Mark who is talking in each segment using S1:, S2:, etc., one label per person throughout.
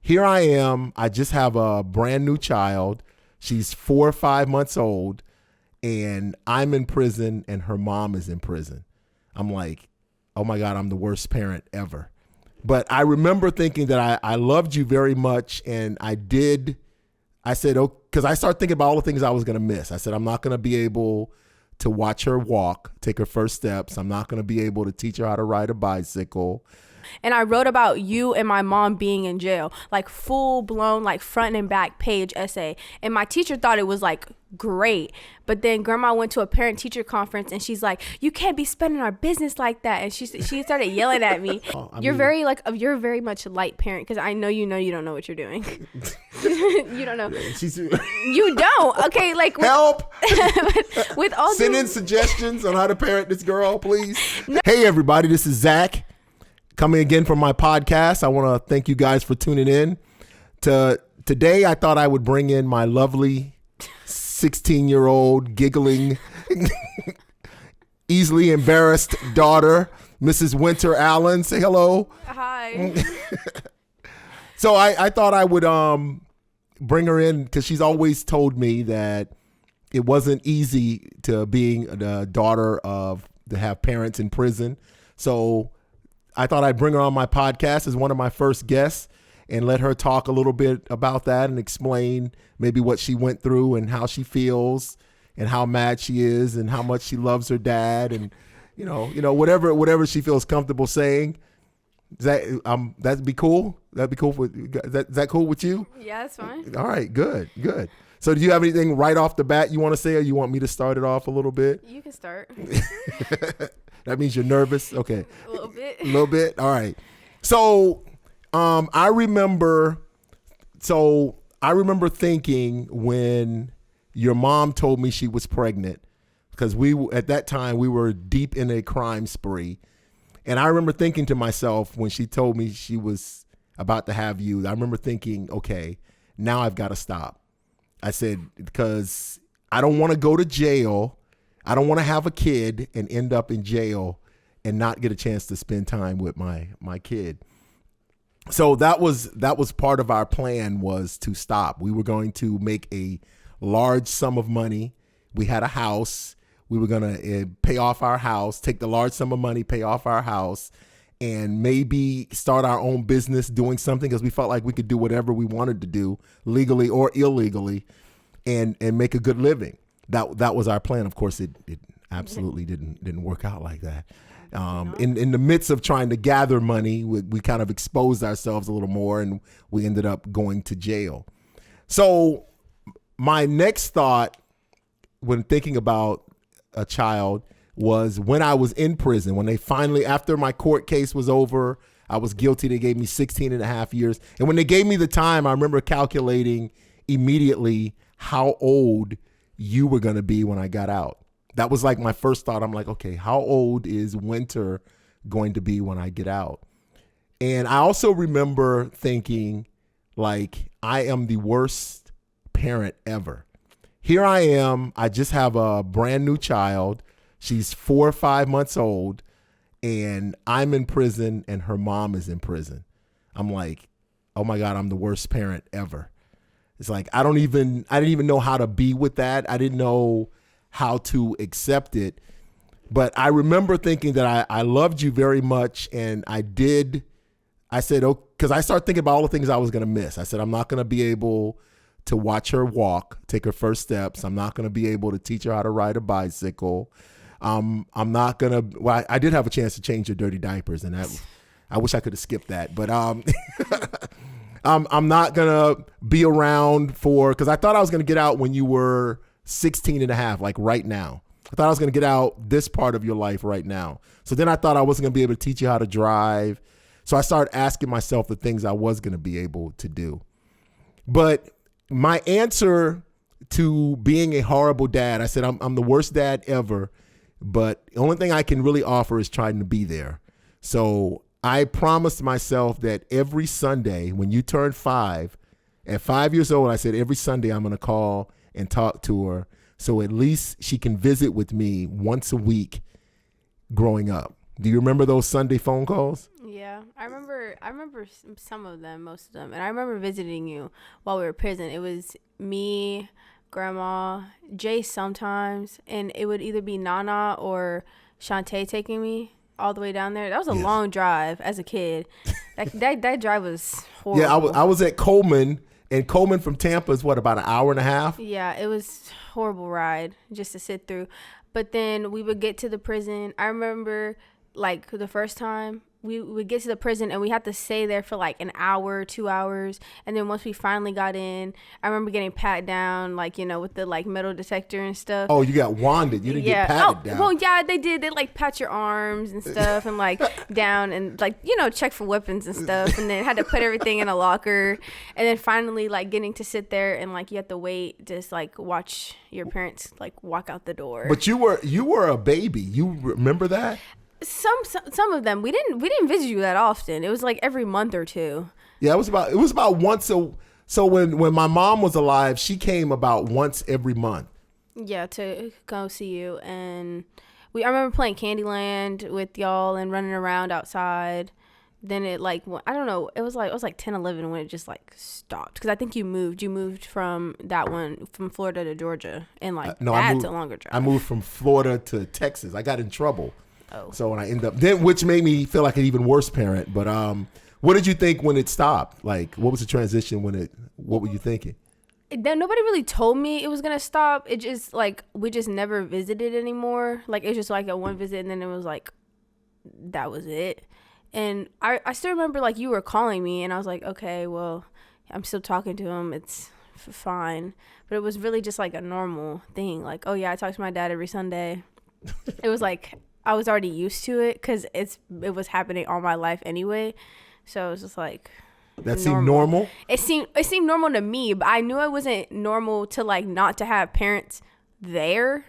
S1: here I am. I just have a brand new child. She's 4 or 5 months old, and I'm in prison, and her mom is in prison. I'm like, oh my God, I'm the worst parent ever. But I remember thinking that I loved you very much, and I said, oh, because I started thinking about all the things I was going to miss. I said, I'm not going to be able to watch her walk, take her first steps. I'm not going to be able to teach her how to ride a bicycle.
S2: And I wrote about you and my mom being in jail, like full blown, like front and back page essay. And my teacher thought it was like great. But then grandma went to a parent teacher conference and she's like, you can't be spending our business like that. And she started yelling at me. You're very much a light parent, because I know you don't know what you're doing. You don't know. You don't. Okay, like
S1: help.
S2: with all
S1: send in suggestions on how to parent this girl, please. No. Hey everybody, this is Zack. Coming again from my podcast. I want to thank you guys for tuning in. Today, I thought I would bring in my lovely 16-year-old, giggling, easily embarrassed daughter, Mrs. Winter Allen. Say hello.
S2: Hi.
S1: So I thought I would bring her in because she's always told me that it wasn't easy to being the daughter to have parents in prison. So I thought I'd bring her on my podcast as one of my first guests and let her talk a little bit about that and explain maybe what she went through and how she feels and how mad she is and how much she loves her dad and you know whatever she feels comfortable saying. That'd be cool. That'd be cool. Is that cool with you?
S2: Yeah, that's fine.
S1: All right, good. So do you have anything right off the bat you want to say, or you want me to start it off a little bit?
S2: You can start.
S1: That means you're nervous? Okay.
S2: A little bit.
S1: A little bit? All right. So I remember thinking when your mom told me she was pregnant, because at that time we were deep in a crime spree. And I remember thinking to myself when she told me she was about to have you, I remember thinking, okay, now I've got to stop. I said, because I don't want to go to jail. I don't want to have a kid and end up in jail and not get a chance to spend time with my kid. So that was part of our plan, was to stop. We were going to make a large sum of money. We had a house. We were going to pay off our house, take the large sum of money, pay off our house, and maybe start our own business doing something, because we felt like we could do whatever we wanted to do, legally or illegally, and make a good living. That was our plan. Of course, it absolutely didn't work out like that. In the midst of trying to gather money, we kind of exposed ourselves a little more, and we ended up going to jail. So my next thought when thinking about a child was when I was in prison, when they finally, after my court case was over, I was guilty. They gave me 16 and a half years. And when they gave me the time, I remember calculating immediately how old you were going to be when I got out. That was like my first thought. I'm like, okay, how old is Winter going to be when I get out? And I also remember thinking, like, I am the worst parent ever. Here I am. I just have a brand new child. She's 4 or 5 months old, and I'm in prison, and her mom is in prison. I'm like, oh my God, I'm the worst parent ever. It's like, I didn't even know how to be with that. I didn't know how to accept it. But I remember thinking that I loved you very much. And I said, oh, because I started thinking about all the things I was going to miss. I said, I'm not going to be able to watch her walk, take her first steps. I'm not going to be able to teach her how to ride a bicycle. I'm not going to, well, I did have a chance to change her dirty diapers, and that, I wish I could have skipped that, but I'm not going to be around because I thought I was going to get out when you were 16 and a half, like right now. I thought I was going to get out this part of your life right now. So then I thought I wasn't going to be able to teach you how to drive. So I started asking myself the things I was going to be able to do. But my answer to being a horrible dad, I said, I'm the worst dad ever, but the only thing I can really offer is trying to be there. So I promised myself that every Sunday when you turn 5, at 5 years old, I said, every Sunday I'm going to call and talk to her, so at least she can visit with me once a week growing up. Do you remember those Sunday phone calls?
S2: Yeah, I remember. Some of them, most of them, and I remember visiting you while we were in prison. It was me, Grandma, Jay sometimes, and it would either be Nana or Shantae taking me all the way down there. That was a long drive as a kid. That drive was horrible.
S1: Yeah, I was at Coleman, and Coleman from Tampa is what, about an hour and a half?
S2: Yeah, it was a horrible ride just to sit through. But then we would get to the prison. I remember like the first time we would get to the prison and we had to stay there for like an hour, 2 hours. And then once we finally got in, I remember getting pat down, like, with the like metal detector and stuff.
S1: Oh, you got wanded. You didn't get patted down.
S2: Well, yeah, they did. They like pat your arms and stuff and like down and like, check for weapons and stuff. And then had to put everything in a locker. And then finally like getting to sit there and like you have to wait, just like watch your parents like walk out the door.
S1: But you were a baby. You remember that?
S2: Some of them we didn't visit you that often. It was like every month or two.
S1: Yeah, it was about once. So when my mom was alive, she came about once every month.
S2: Yeah, to go see you. And I remember playing Candyland with y'all and running around outside. Then it like, I don't know, it was like 10, 11 when it just like stopped. Because I think you moved from that one, from Florida to Georgia, and like that's a longer drive.
S1: I moved from Florida to Texas. I got in trouble.
S2: Oh.
S1: So when I ended up, which made me feel like an even worse parent. But what did you think when it stopped? Like, what was the transition what were you thinking?
S2: Then nobody really told me it was going to stop. It just like, we just never visited anymore. Like, it was just like a one visit and then it was like, that was it. And I still remember like you were calling me and I was like, okay, well, I'm still talking to him. It's fine. But it was really just like a normal thing. Like, oh yeah, I talk to my dad every Sunday. It was like, I was already used to it because it was happening all my life anyway. So it was just like
S1: that seemed normal.
S2: It seemed normal to me, but I knew it wasn't normal to like not to have parents there.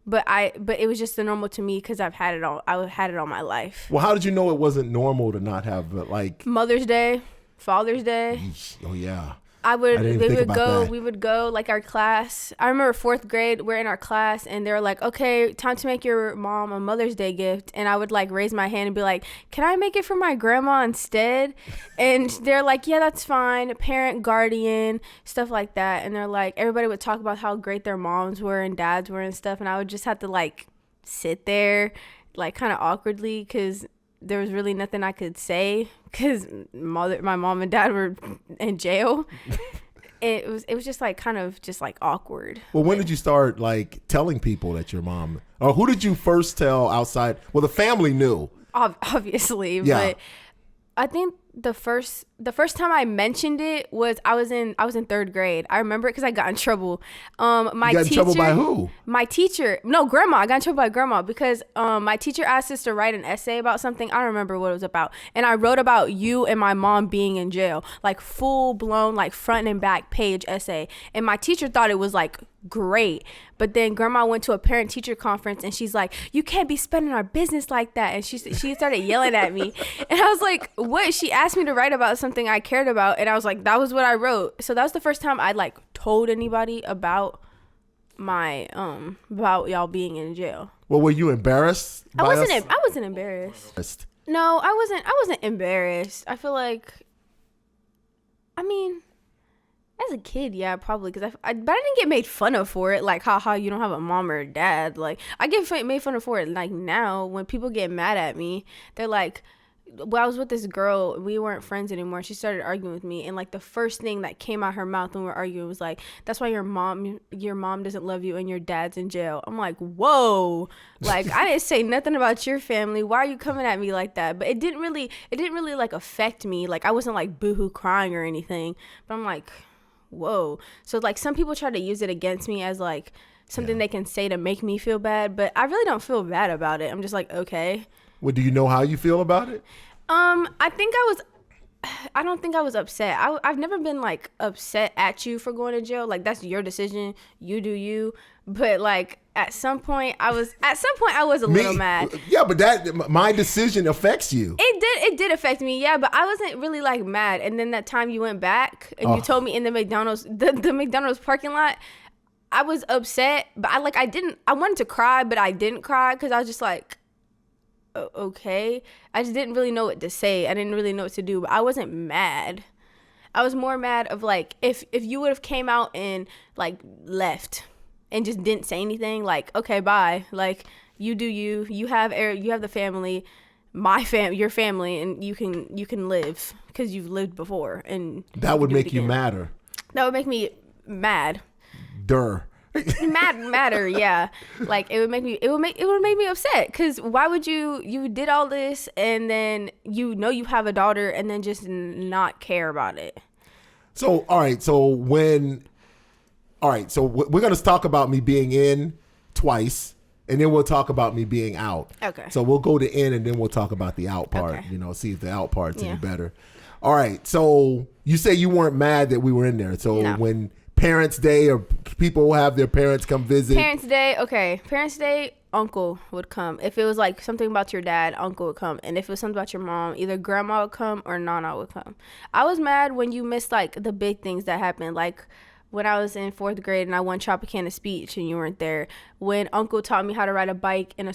S2: But it was just the normal to me because I've had it all. I had it all my life.
S1: Well, how did you know it wasn't normal to not have like
S2: Mother's Day, Father's Day?
S1: Oh yeah.
S2: We would go like our class. I remember 4th grade, we're in our class and they're like, okay, time to make your mom a Mother's Day gift. And I would like raise my hand and be like, can I make it for my grandma instead? And they're like, yeah, that's fine. Parent, guardian, stuff like that. And they're like, everybody would talk about how great their moms were and dads were and stuff. And I would just have to like sit there like kind of awkwardly because there was really nothing I could say because my mom and dad were in jail. It was just like kind of just like awkward.
S1: Well, when did you start like telling people that your mom, or who did you first tell outside? Well, the family knew.
S2: Obviously,
S1: yeah.
S2: But I think the first time I mentioned it was I was in 3rd grade. I remember it because I got in trouble.
S1: You got in trouble by who?
S2: My teacher. No, Grandma. I got in trouble by Grandma because my teacher asked us to write an essay about something. I don't remember what it was about. And I wrote about you and my mom being in jail, like full blown, like front and back page essay. And my teacher thought it was like great. But then Grandma went to a parent teacher conference and she's like, you can't be spending our business like that. And she started yelling at me. And I was like, what? She asked me to write about something I cared about. And I was like, that was what I wrote. So that was the first time I like told anybody about my about y'all being in jail.
S1: Well, were you embarrassed?
S2: I wasn't embarrassed. No, I wasn't embarrassed. I feel like, I mean, as a kid, yeah, probably, because but I didn't get made fun of for it. Like, haha, you don't have a mom or a dad. Like, I get made fun of for it. Like, now, when people get mad at me, they're like, well, I was with this girl, we weren't friends anymore. She started arguing with me, and like the first thing that came out her mouth when we were arguing was like, that's why your mom doesn't love you and your dad's in jail. I'm like, whoa, like I didn't say nothing about your family. Why are you coming at me like that? But it didn't really like affect me. Like, I wasn't like boohoo crying or anything, but I'm like, whoa. So like some people try to use it against me as like something they can say to make me feel bad, but I really don't feel bad about it. I'm just like, okay.
S1: Well, do you know how you feel about it?
S2: I don't think I was upset. I've never been like upset at you for going to jail. Like, that's your decision. You do you. But like at some point I was a little mad.
S1: Yeah, but my decision affects you.
S2: It did affect me. Yeah, but I wasn't really like mad. And then that time you went back and you told me in the McDonald's the McDonald's parking lot, I was upset, but I wanted to cry, but I didn't cry because I was just like, okay. I just didn't really know what to say. I didn't really know what to do, but I wasn't mad. I was more mad of like if you would have came out and like left and just didn't say anything, like, okay, bye. Like, you do you have the family, your family, and you can live because you've lived before, and
S1: that would make you madder.
S2: That would make me mad. Madder, yeah. Like, it would make me upset, because why would you did all this and then you have a daughter and then just not care about it.
S1: So all right, so we're gonna talk about me being in twice, and then we'll talk about me being out.
S2: Okay.
S1: So we'll go to in, and then we'll talk about the out part.
S2: Okay.
S1: You know, see if the out part's any better. All right. So you say you weren't mad that we were in there. So when Parents' Day or people have their parents come visit.
S2: Parents' Day, okay. Parents' Day, uncle would come. If it was like something about your dad, uncle would come. And if it was something about your mom, either grandma would come or nana would come. I was mad when you missed like the big things that happened. Like when I was in 4th grade and I won Tropicana speech and you weren't there. When uncle taught me how to ride a bike in my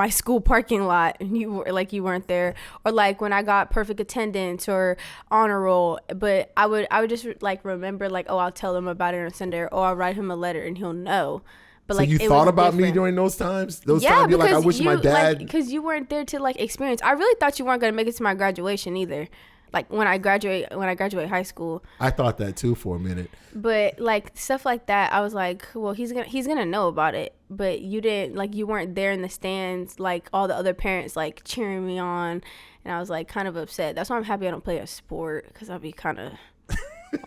S2: school parking lot, and you weren't there. Or like when I got perfect attendance or honor roll. But I would just like remember like, oh, I'll tell him about it on Sunday, or I'll write him a letter and he'll know. But
S1: so
S2: like,
S1: you thought about me during those times? Those times you're like, I wish my dad.
S2: Because you weren't there to like experience. I really thought you weren't gonna make it to my graduation either. Like when I graduate high school.
S1: I thought that too for a minute.
S2: But like stuff like that, I was like, well, he's gonna know about it. But you didn't, like, you weren't there in the stands like all the other parents like cheering me on, and I was like kind of upset. That's why I'm happy I don't play a sport, because I'd be kind of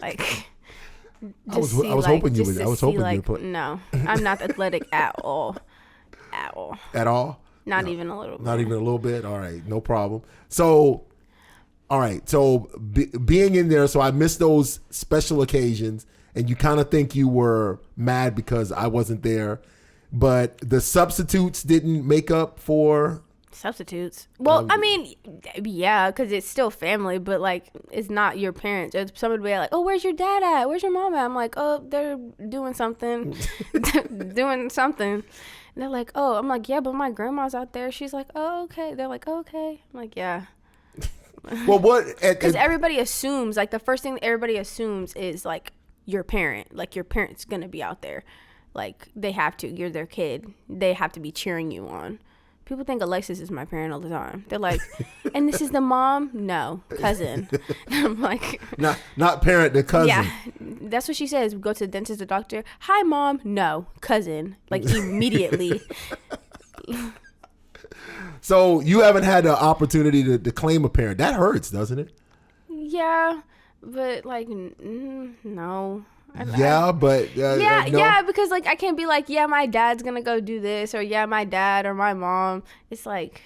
S2: like.
S1: I was hoping you would play.
S2: No, I'm not athletic at all. At all.
S1: At all?
S2: Not even a little bit.
S1: Not even a little bit? All right, no problem. So, all right, so being in there, so I missed those special occasions, and you kind of think you were mad because I wasn't there, but the substitutes didn't make up for...
S2: Substitutes? Well, I mean, yeah, because it's still family, but like, it's not your parents. Somebody would be like, oh, where's your dad at? Where's your mom at? I'm like, oh, they're doing something. Doing something. And they're like, oh, I'm like, yeah, but my grandma's out there. She's like, oh, okay. They're like, oh, okay. I'm like, yeah.
S1: Well, what?
S2: Because everybody assumes, like, the first thing everybody assumes is like your parent. Like, your parent's going to be out there. Like, they have to. You're their kid. They have to be cheering you on. People think Alexis is my parent all the time. They're like, and this is the mom? No, cousin. I'm like,
S1: not parent, the cousin.
S2: Yeah, that's what she says. We go to the dentist, the doctor. Hi, mom. No, cousin. Like, immediately.
S1: So you haven't had the opportunity to claim a parent. That hurts, doesn't it?
S2: Yeah, but like, no.
S1: Yeah,
S2: because like I can't be like, yeah, my dad's gonna go do this, or yeah, my dad or my mom. It's like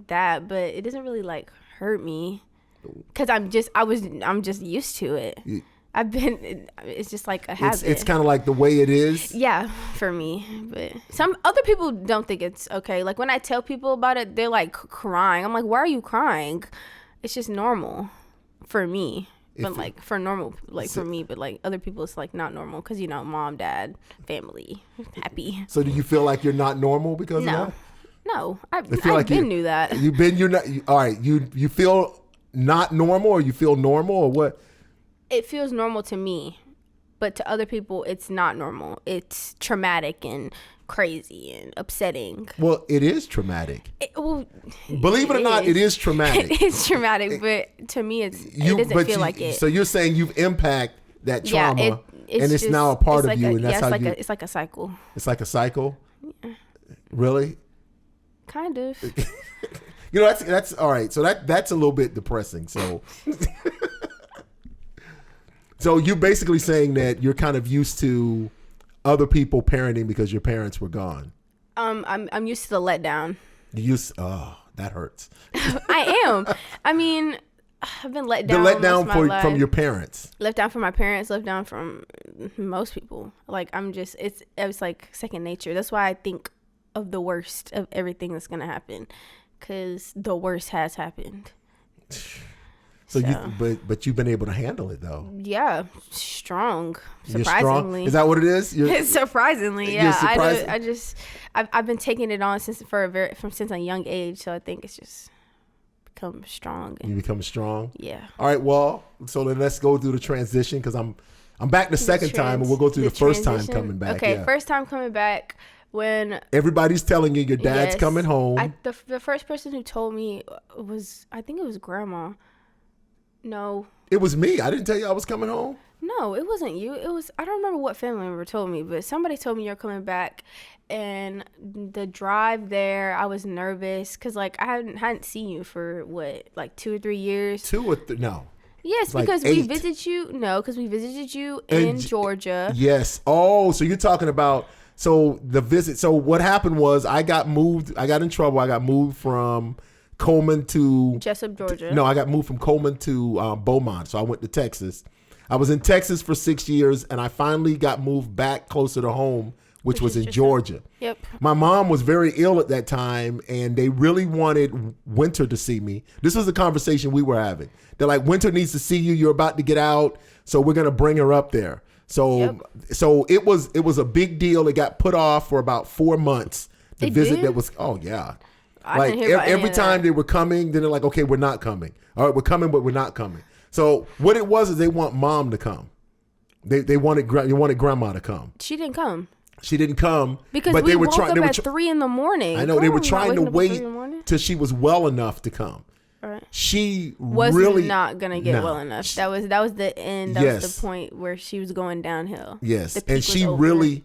S2: that, but it doesn't really like hurt me, because I'm just used to it. It's just like a habit.
S1: It's kind of like the way it is.
S2: Yeah, for me. But some other people don't think it's okay. Like when I tell people about it, they're like crying. I'm like, why are you crying? It's just normal for me. But like for normal, like for me, but like other people, it's like not normal, because mom, dad, family, happy.
S1: So do you feel like you're not normal because of that?
S2: No, I've been knew that.
S1: You're not. All right, you feel not normal, or you feel normal, or what?
S2: It feels normal to me, but to other people, it's not normal. It's traumatic and crazy and upsetting.
S1: Well, it is traumatic. Believe it or not, it is traumatic.
S2: It is traumatic, but to me, it doesn't feel like it.
S1: So you're saying you've impacted that trauma,
S2: and
S1: it's
S2: just,
S1: now a part of you, and that's how
S2: it's like a cycle.
S1: It's like a cycle. Yeah. Really?
S2: Kind of.
S1: That's all right. So that's a little bit depressing. So. So you're basically saying that you're kind of used to other people parenting because your parents were gone.
S2: I'm used to the letdown.
S1: That hurts.
S2: I am. I mean, I've been let down.
S1: The letdown from your parents.
S2: Let down from my parents. Let down from most people. Like it's like second nature. That's why I think of the worst of everything that's gonna happen, because the worst has happened.
S1: So but you've been able to handle it though.
S2: Yeah, strong.
S1: You're
S2: Surprisingly,
S1: strong? Is that what it is?
S2: Surprisingly, yeah.
S1: Surprising?
S2: I've been taking it on since a young age. So I think it's just become strong.
S1: You become strong.
S2: Yeah.
S1: All right. Well, so then let's go through the transition because I'm back the second time, and we'll go through the first time coming back.
S2: Okay, first time coming back. When
S1: everybody's telling you your dad's coming home.
S2: The first person who told me I think it was grandma. No.
S1: It was me. I didn't tell you I was coming home.
S2: No, it wasn't you. I don't remember what family member told me, but somebody told me you're coming back. And the drive there, I was nervous because like I hadn't seen you for what, like 2 or 3 years.
S1: No.
S2: Yes,
S1: like
S2: because
S1: 8.
S2: we visited you. No, because we visited you in Georgia.
S1: Yes. Oh, so you're talking about the visit. So what happened was I got in trouble. I got moved from Coleman to
S2: Jessup, Georgia.
S1: No, I got moved from Coleman to Beaumont. So I went to Texas. I was in Texas for 6 years, and I finally got moved back closer to home, which was in Georgia.
S2: Yep.
S1: My mom was very ill at that time, and they really wanted Winter to see me. This was the conversation we were having. They're like, Winter needs to see you. You're about to get out, so we're gonna bring her up there. So it was a big deal. It got put off for about 4 months. The visit that was like every time they were coming, then they're like, okay, we're not coming. All right, we're coming, but we're not coming. So what it was is they want mom to come. They wanted grandma to come.
S2: She didn't come.
S1: She didn't come
S2: because
S1: but
S2: we
S1: they were
S2: woke up at 3 a.m.
S1: I know they were trying to wait till she was well enough to come.
S2: Right.
S1: She
S2: was
S1: really
S2: not gonna get well enough. That was the end. That was the point where she was going downhill.
S1: Yes, and she really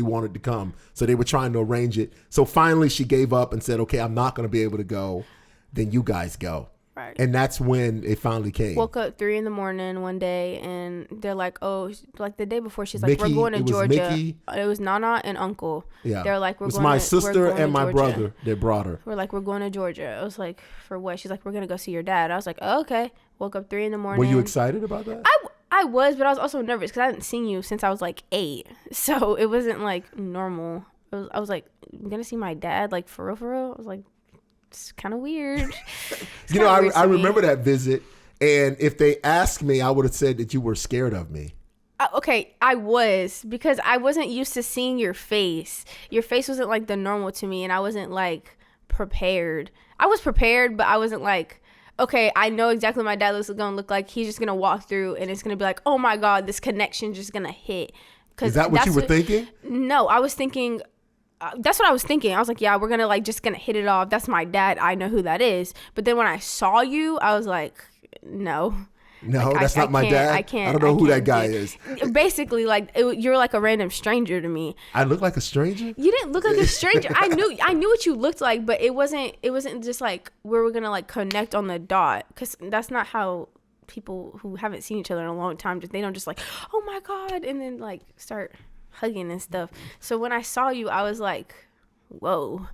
S1: wanted to come. So they were trying to arrange it. So finally, she gave up and said, "Okay, I'm not going to be able to go. Then you guys go."
S2: Right.
S1: And that's when it finally came.
S2: Woke up 3 a.m. one day, and they're like, "Oh, like the day before, she's like, we're going to Georgia." It was Nana and Uncle. Yeah. They're like, "We're going." It was
S1: my sister and my brother. They brought her.
S2: We're like, "We're going to Georgia." I was like, "For what?" She's like, "We're gonna go see your dad." I was like, "Oh, okay." Woke up 3 a.m.
S1: Were you excited about that?
S2: I was, but I was also nervous because I hadn't seen you since I was like 8, so it wasn't like normal. I was like, "I'm gonna see my dad, like for real." I was like, it's kind of weird.
S1: I remember that visit, and if they asked me, I would have said that you were scared of me.
S2: Okay, I was, because I wasn't used to seeing your face. Your face wasn't like the normal to me, and I wasn't like prepared. I was prepared, but I wasn't like, okay, I know exactly what my dad is gonna look like. He's just gonna walk through, and it's gonna be like, oh my God, this connection just gonna hit.
S1: Is that what you were thinking?
S2: No, I was thinking. That's what I was thinking. I was like, yeah, we're gonna just gonna hit it off. That's my dad. I know who that is. But then when I saw you, I was like, no.
S1: No, that's not my dad. I don't know who that guy is.
S2: Basically, you're like a random stranger to me.
S1: I look like a stranger?
S2: You didn't look like a stranger. I knew what you looked like, but it wasn't just like we were gonna like connect on the dot, because that's not how people who haven't seen each other in a long time they don't just like, oh my God, and then like start hugging and stuff. So when I saw you, I was like, whoa.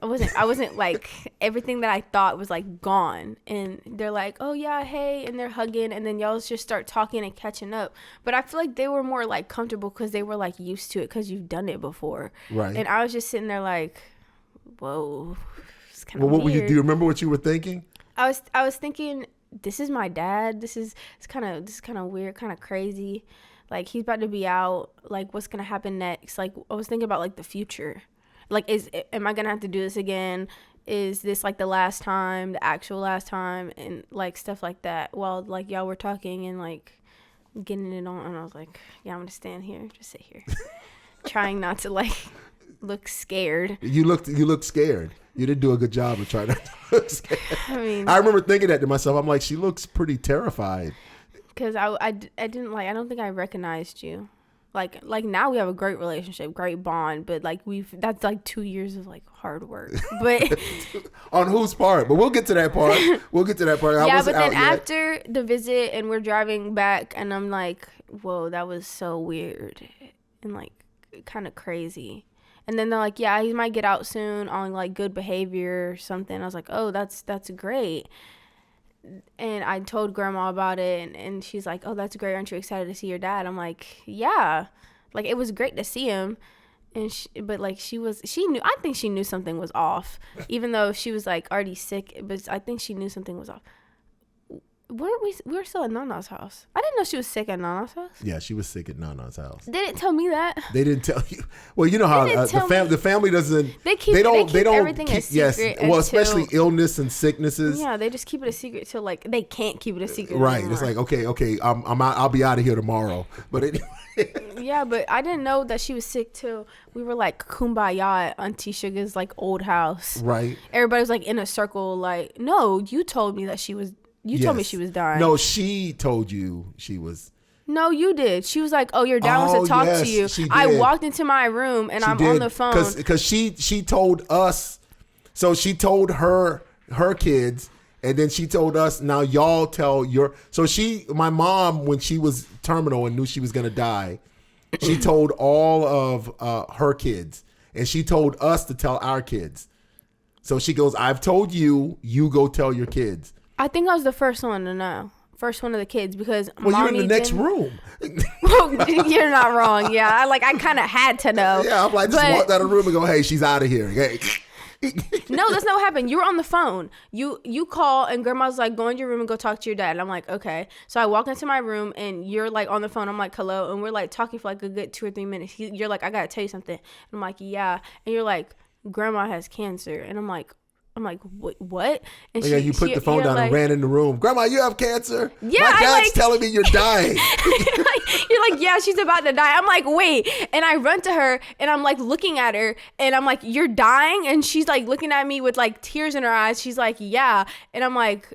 S2: I wasn't like, everything that I thought was like gone. And they're like, oh yeah, hey, and they're hugging, and then y'all just start talking and catching up. But I feel like they were more like comfortable because they were like used to it because you've done it before. Right. And I was just sitting there like, whoa, it's kind of weird.
S1: Do you remember what you were thinking?
S2: I was thinking, this is my dad. This is kind of weird, kind of crazy. Like, he's about to be out. Like, what's going to happen next? Like, I was thinking about, like, the future. Like, am I going to have to do this again? Is this, like, the last time, the actual last time? And, like, stuff like that. While, like, y'all were talking and, like, getting it on. And I was like, yeah, I'm going to stand here. Just sit here. Trying not to, like, look scared.
S1: You looked scared. You didn't do a good job of trying not to look scared. I remember thinking that to myself. I'm like, she looks pretty terrified.
S2: Because I didn't like, I don't think I recognized you. Like now we have a great relationship, great bond, but like that's like 2 years of like hard work. But
S1: on whose part? But we'll get to that part.
S2: Yeah, but then after the visit and we're driving back and I'm like, whoa, that was so weird and like kind of crazy. And then they're like, yeah, he might get out soon on like good behavior or something. I was like, oh, that's great. And I told grandma about it, and she's like, oh, that's great. Aren't you excited to see your dad? I'm like, yeah. Like, it was great to see him. And but like she knew. I think she knew something was off, even though she was like already sick. But I think she knew something was off. We were still at Nana's house. I didn't know she was sick at Nana's house.
S1: Yeah, she was sick at Nana's house.
S2: They didn't tell me that.
S1: They didn't tell you. Well, you know how the family doesn't. They don't
S2: everything
S1: keep,
S2: a secret.
S1: Yes, well, especially illness and sicknesses.
S2: Yeah, they just keep it a secret till like they can't keep it a secret.
S1: Right.
S2: Anymore.
S1: It's like okay, I'm out, I'll be out of here tomorrow. But anyway.
S2: Yeah, but I didn't know that she was sick till we were like kumbaya at Auntie Sugar's like old house.
S1: Right.
S2: Everybody was like in a circle. Like, no, you told me that she was. You told me she was dying.
S1: No, she told you she was.
S2: No, you did. She was like, "Oh, your dad wants to talk to you." I walked into my room and I'm on the phone
S1: because she told us. So she told her kids, and then she told us. Now y'all tell your. So my mom, when she was terminal and knew she was gonna die, she told all of her kids, and she told us to tell our kids. So she goes, "I've told you. You go tell your kids."
S2: I think I was the first one to know. First one of the kids because
S1: you're in the next room.
S2: You're not wrong. Yeah, I kind of had to know.
S1: Yeah, I'm like, just walked out of the room and go, hey, she's out of here. Hey.
S2: No, that's not what happened. You were on the phone. You call and grandma's like, go in your room and go talk to your dad. And I'm like, okay. So I walk into my room and you're like on the phone. I'm like, hello. And we're like talking for like a good 2 or 3 minutes. You're like, I got to tell you something. And I'm like, yeah. And you're like, grandma has cancer. And I'm like, what? And
S1: you put the phone down and ran in the room. Grandma, you have cancer?
S2: Yeah,
S1: my dad's telling me you're dying.
S2: You're like, yeah, she's about to die. I'm like, wait. And I run to her and I'm like looking at her and I'm like, you're dying? And she's like looking at me with like tears in her eyes. She's like, yeah. And I'm like,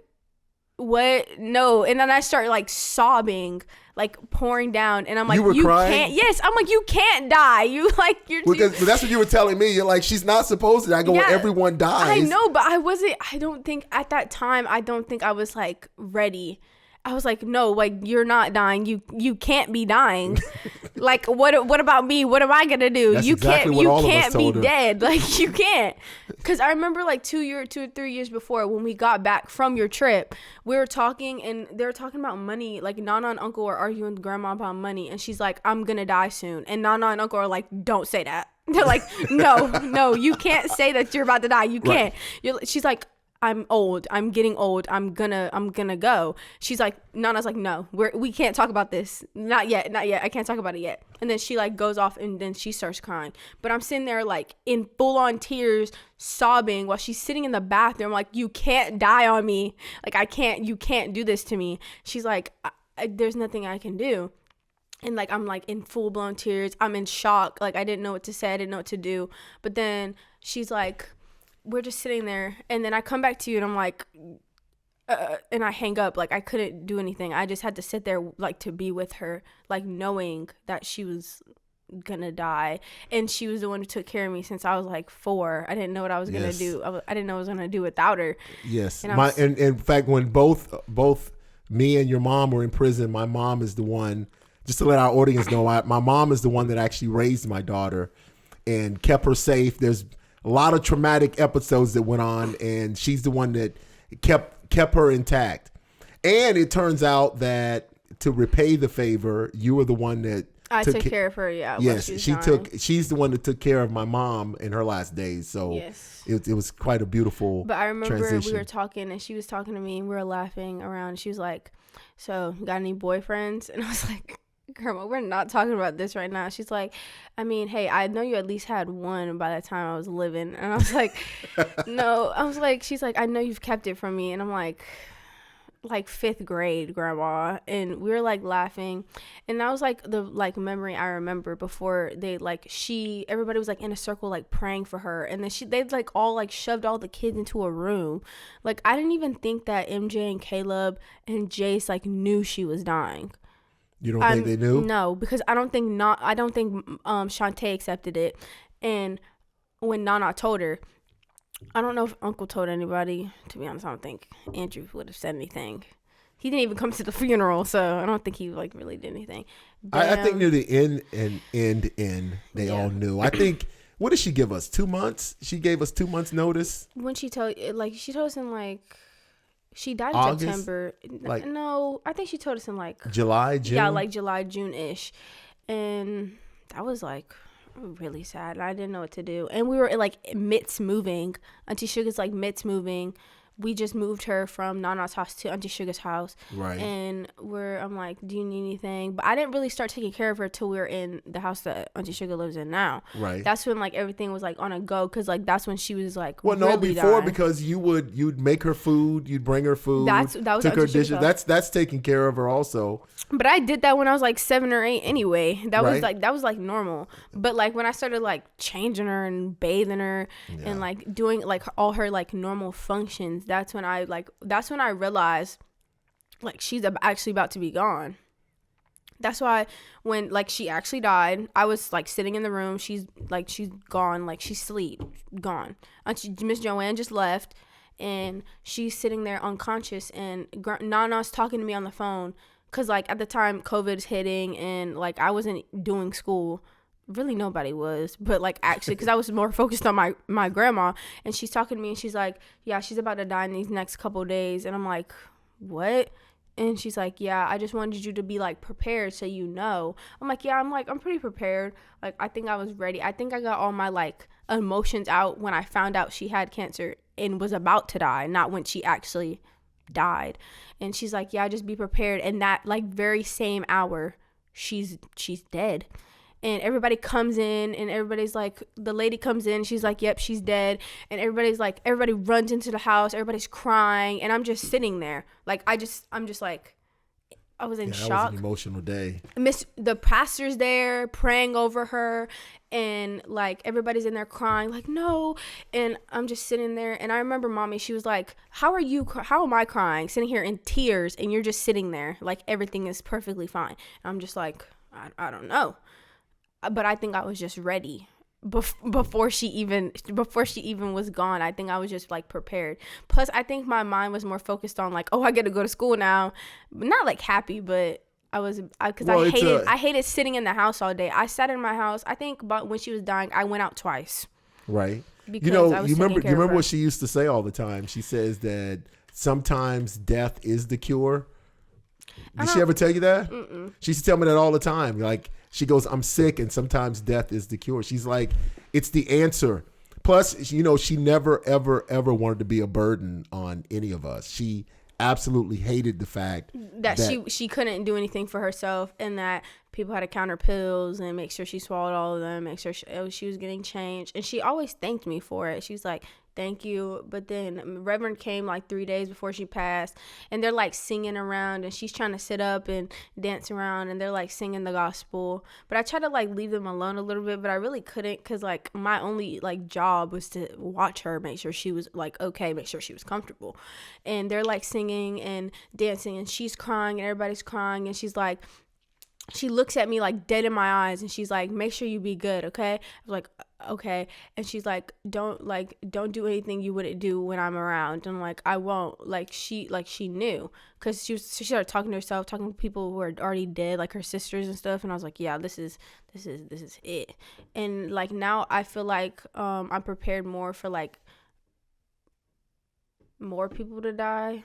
S2: what? No. And then I start like sobbing, like pouring down, and I'm like,
S1: you crying?
S2: Can't. Yes, I'm like, you can't die. You're.
S1: But that's what you were telling me. You're like, she's not supposed to. I go, well, everyone dies.
S2: I know, but I wasn't. I don't think at that time. I don't think I was like ready. I was like, no, like you're not dying. You can't be dying. Like what about me? What am I gonna do?
S1: That's
S2: you
S1: exactly
S2: can't be
S1: her.
S2: dead. Like you can't. Because I remember like 2 or 3 years before when we got back from your trip, we were talking and they were talking about money. Like Nana and Uncle are arguing with Grandma about money, and she's like, I'm gonna die soon. And Nana and Uncle are like, don't say that. They're like, no, you can't say that you're about to die. You can't. Right. She's like, I'm old. I'm getting old. I'm gonna go. She's like, Nana's like, no, we can't talk about this. Not yet. I can't talk about it yet. And then she like goes off and then she starts crying. But I'm sitting there like in full on tears, sobbing while she's sitting in the bathroom. Like, you can't die on me. Like, you can't do this to me. She's like, there's nothing I can do. And like, I'm like in full blown tears. I'm in shock. Like, I didn't know what to say. I didn't know what to do. But then she's like, we're just sitting there, and then I come back to you and I'm like, and I hang up. Like, I couldn't do anything. I just had to sit there, like, to be with her, like, knowing that she was gonna die. And she was the one who took care of me since I was like 4. I didn't know what I was gonna do. I didn't know what I was gonna do without her.
S1: Yes. And in fact, when both me and your mom were in prison, my mom is the one, just to let our audience know, my mom is the one that actually raised my daughter and kept her safe. There's a lot of traumatic episodes that went on, and she's the one that kept her intact. And it turns out that to repay the favor, you were the one that
S2: I took care of her. Yeah.
S1: Yes, she's the one that took care of my mom in her last days. So yes. It was quite a beautiful.
S2: But I remember
S1: transition.
S2: We were talking, and she was talking to me, and we were laughing around. She was like, "So, you got any boyfriends?" And I was like, Grandma, we're not talking about this right now. She's like, I mean, hey, I know you at least had one by the time I was living. And I was like, no. I was like, she's like, I know you've kept it from me. And I'm like 5th grade, Grandma. And we were like laughing. And that was like the like memory I remember before they like everybody was like in a circle like praying for her. And then they like all like shoved all the kids into a room. Like, I didn't even think that MJ and Caleb and Jace like knew she was dying.
S1: You don't think they knew?
S2: No, because I don't think Shantae accepted it. And when Nana told her, I don't know if Uncle told anybody. To be honest, I don't think Andrew would have said anything. He didn't even come to the funeral, so I don't think he like really did anything.
S1: I think near the end, they all knew. I think, what did she give us? 2 months? She gave us 2 months notice.
S2: When she told us in like. She died in
S1: August?
S2: September.
S1: Like,
S2: no, I think she told us in like
S1: July, June.
S2: Yeah, like July, June-ish, and that was like really sad. I didn't know what to do. And we were like midst moving. Auntie Sugar's like midst moving. We just moved her from Nana's house to Auntie Sugar's house.
S1: Right.
S2: And I'm like, do you need anything? But I didn't really start taking care of her till we were in the house that Auntie Sugar lives in now.
S1: Right.
S2: That's when like everything was like on a go, because like that's when she was like,
S1: well, no,
S2: really
S1: before
S2: dying.
S1: Because you'd make her food, you'd bring her food.
S2: That was
S1: took her
S2: Auntie Sugar's
S1: dishes.
S2: house.
S1: That's taking care of her also.
S2: But I did that when I was like 7 or 8 anyway. That
S1: Right.
S2: was like normal. But like when I started like changing her and bathing her and like doing like all her like normal functions, that's when I realized like she's actually about to be gone. That's why when like she actually died, I was like sitting in the room. She's gone, like she's asleep, gone. Miss Joanne just left. And she's sitting there unconscious, and Nana's talking to me on the phone. Because, like, at the time, COVID's hitting, and, like, I wasn't doing school. Really, nobody was. But, like, actually, because I was more focused on my grandma. And she's talking to me, and she's like, yeah, she's about to die in these next couple days. And I'm like, what? And she's like, yeah, I just wanted you to be, like, prepared so you know. I'm like, yeah, I'm pretty prepared. Like, I think I was ready. I think I got all my, like, emotions out when I found out she had cancer and was about to die, not when she actually died. And she's like, yeah, just be prepared. And that like very same hour she's dead. And everybody comes in, and everybody's like, the lady comes in, she's like, yep, she's dead. And everybody runs into the house, everybody's crying, and I'm just sitting there like I'm just like, I was in shock.
S1: That was an emotional day.
S2: The pastor's there praying over her, and like everybody's in there crying like, no. And I'm just sitting there, and I remember mommy, she was like, how am I crying, sitting here in tears, and you're just sitting there like everything is perfectly fine? And I'm just like, I don't know, but I think I was just ready. Before she even was gone, I think I was just like prepared. Plus I think my mind was more focused on like, oh, I get to go to school now. Not like happy, but I hated sitting in the house all day. I sat in my house. I think about when she was dying, I went out twice.
S1: Right.
S2: Because
S1: you remember what she used to say all the time? She says that sometimes death is the cure. Did she ever tell you that? Mm-mm. She used to tell me that all the time. Like, she goes, I'm sick, and sometimes death is the cure. She's like, it's the answer. Plus, she never, ever, ever wanted to be a burden on any of us. She absolutely hated the fact
S2: that she couldn't do anything for herself, and that people had to count her pills and make sure she swallowed all of them, make sure she was getting changed. And she always thanked me for it. She's like, thank you. But then Reverend came like 3 days before she passed, and they're like singing around, and she's trying to sit up and dance around, and they're like singing the gospel. But I tried to like leave them alone a little bit, but I really couldn't, because like my only like job was to watch her, make sure she was like okay, make sure she was comfortable. And they're like singing and dancing, and she's crying, and everybody's crying, and she's like, she looks at me like dead in my eyes, and she's like, make sure you be good, okay? I was like, okay. And she's like, don't do anything you wouldn't do when I'm around. And I'm like, I won't. Like she knew, because she started talking to herself, talking to people who are already dead, like her sisters and stuff. And I was like, yeah, this is it. And like now I feel like I'm prepared more for like more people to die.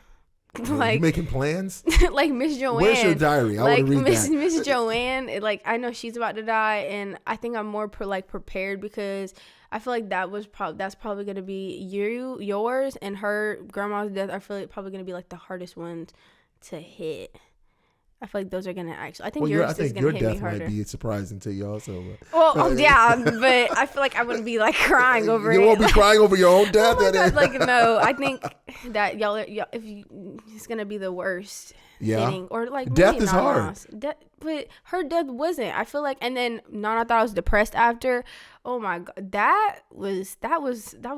S2: Like,
S1: you making plans?
S2: Like Miss Joanne.
S1: Where's your diary? I want to read that.
S2: Miss Joanne, like I know she's about to die, and I think I'm more prepared, because I feel like that's probably gonna be yours, and her grandma's death. I feel like probably gonna be like the hardest ones to hit. I feel like those are gonna actually. I think yours is gonna hit me harder. Your death might
S1: be surprising to you also. But.
S2: Well, yeah, but I feel like I wouldn't be like crying over it.
S1: You won't be crying over your own death.
S2: Oh my God, like no, I think that y'all it's gonna be the worst.
S1: Yeah,
S2: hitting, or like
S1: death is hard.
S2: But her death wasn't. I feel like, and then Nana thought I was depressed after. Oh my God, that was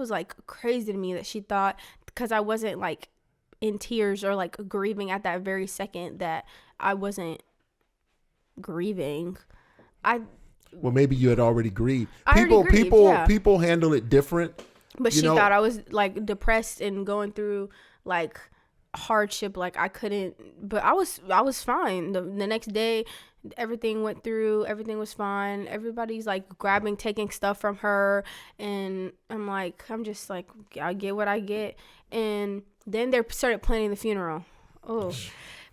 S2: like crazy to me that she thought, because I wasn't like in tears or like grieving at that very second, that I wasn't grieving.
S1: Well, maybe you had already grieved. People handle it different.
S2: But she thought I was like depressed and going through like hardship, like I couldn't. But I was fine. The next day, everything went through. Everything was fine. Everybody's like taking stuff from her, and I'm just like, I get what I get. And then they started planning the funeral. Oh,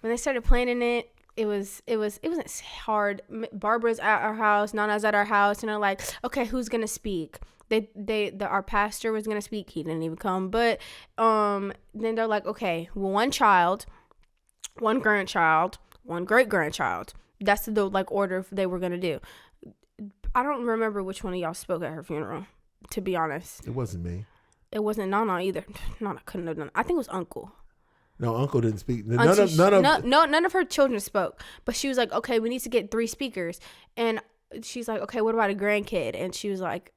S2: when they started planning it, it wasn't hard. Barbara's at our house, Nana's at our house, and they're like, okay, who's gonna speak? Our pastor was gonna speak. He didn't even come. But then they're like, okay, one child, one grandchild, one great grandchild. That's the like order they were gonna do. I don't remember which one of y'all spoke at her funeral, to be honest.
S1: It wasn't me.
S2: It wasn't Nana either. Nana couldn't have done it. I think it was Uncle.
S1: No, Uncle didn't speak.
S2: None of her children spoke. But she was like, okay, we need to get 3 speakers. And she's like, okay, what about a grandkid? And she was like,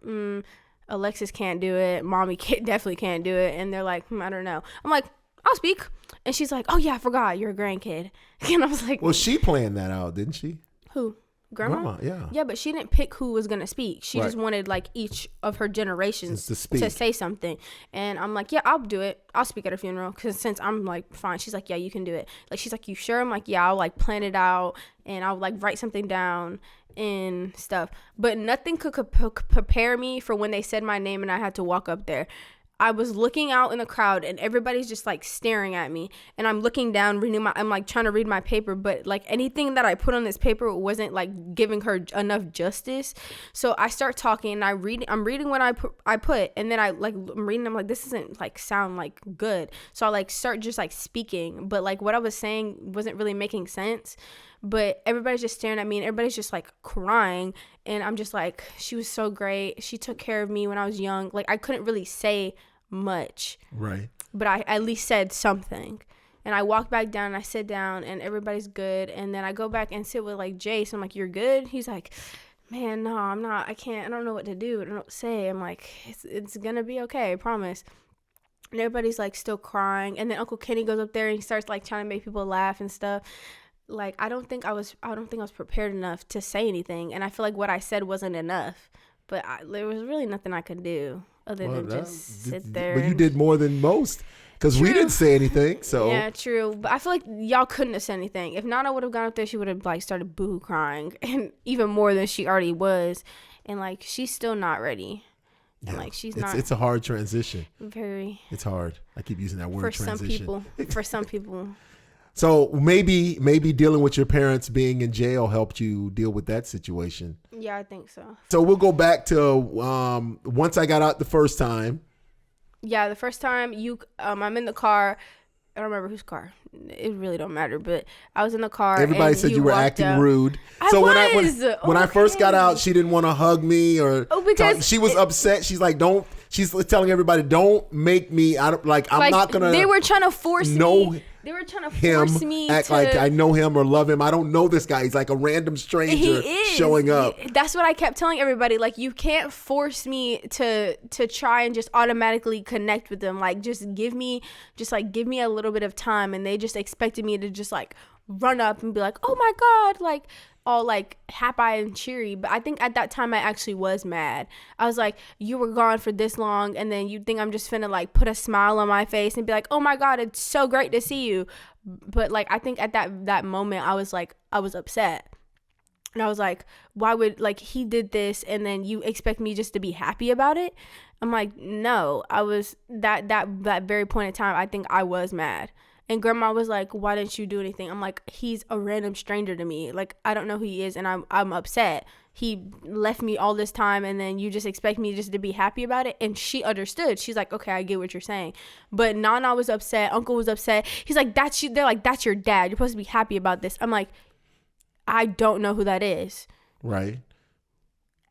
S2: Alexis can't do it. Mommy definitely can't do it. And they're like, I don't know. I'm like, I'll speak. And she's like, oh yeah, I forgot you're a grandkid. And I was like,
S1: well, she planned that out, didn't she?
S2: Who? Grandma?
S1: Yeah.
S2: Yeah, but she didn't pick who was going to speak. She just wanted like each of her generations to say something. And I'm like, yeah, I'll do it. I'll speak at her funeral. Because since I'm like, fine. She's like, yeah, you can do it. Like, she's like, you sure? I'm like, yeah, I'll like plan it out. And I'll like write something down and stuff. But nothing could prepare me for when they said my name and I had to walk up there. I was looking out in the crowd and everybody's just like staring at me, and I'm looking down I'm like trying to read my paper, but like anything that I put on this paper wasn't like giving her enough justice. So I start talking and I'm reading what I put, and then I'm reading, I'm like, this doesn't like sound like good. So I like start just like speaking, but like what I was saying wasn't really making sense. But everybody's just staring at me and everybody's just like crying, and I'm just like, she was so great. She took care of me when I was young. Like, I couldn't really say much,
S1: right?
S2: But I at least said something. And I walk back down and I sit down and everybody's good. And then I go back and sit with like Jace. I'm like, you're good? He's like, man, no, I'm not. I don't know what to do. I don't know what to say. I'm like, it's gonna be okay, I promise. And everybody's like still crying. And then Uncle Kenny goes up there and he starts like trying to make people laugh and stuff. Like, I don't think I was prepared enough to say anything, and I feel like what I said wasn't enough. But there was really nothing I could do other than just sit there.
S1: But you did more than most, because we didn't say anything. So
S2: yeah, true. But I feel like y'all couldn't have said anything. If Nana would have gone up there, she would have like started boo crying, and even more than she already was. And like, she's still not ready.
S1: Yeah.
S2: And like, she's not.
S1: It's a hard transition.
S2: Very.
S1: It's hard. I keep using that word, transition.
S2: For some people.
S1: So maybe dealing with your parents being in jail helped you deal with that situation.
S2: Yeah, I think so.
S1: So we'll go back to once I got out the first time.
S2: Yeah, the first time I'm in the car. I don't remember whose car. It really don't matter. But I was in the car.
S1: Everybody said you were acting rude. So when I first got out, she didn't want to hug me or she was upset. She's like, she's telling everybody, don't make me I'm not gonna.
S2: They were trying to force me. They were trying to force me
S1: act like I know him or love him. I don't know this guy. He's like a random stranger showing up.
S2: That's what I kept telling everybody. Like, you can't force me to try and just automatically connect with them. Like, just give me a little bit of time. And they just expected me to just like run up and be like, oh my God, like all like happy and cheery. But I think at that time I actually was mad. I was like, you were gone for this long, and then you think I'm just finna like put a smile on my face and be like, oh my God, it's so great to see you. But like, I think at that moment I was upset. And I was like, why would, like, he did this and then you expect me just to be happy about it? I'm like, no. I was that very point in time, I think I was mad. And Grandma was like, why didn't you do anything? I'm like, he's a random stranger to me. Like, I don't know who he is, and I'm upset. He left me all this time, and then you just expect me just to be happy about it? And she understood. She's like, okay, I get what you're saying. But Nana was upset. Uncle was upset. He's like, that's you. They're like, that's your dad. You're supposed to be happy about this. I'm like, I don't know who that is.
S1: Right.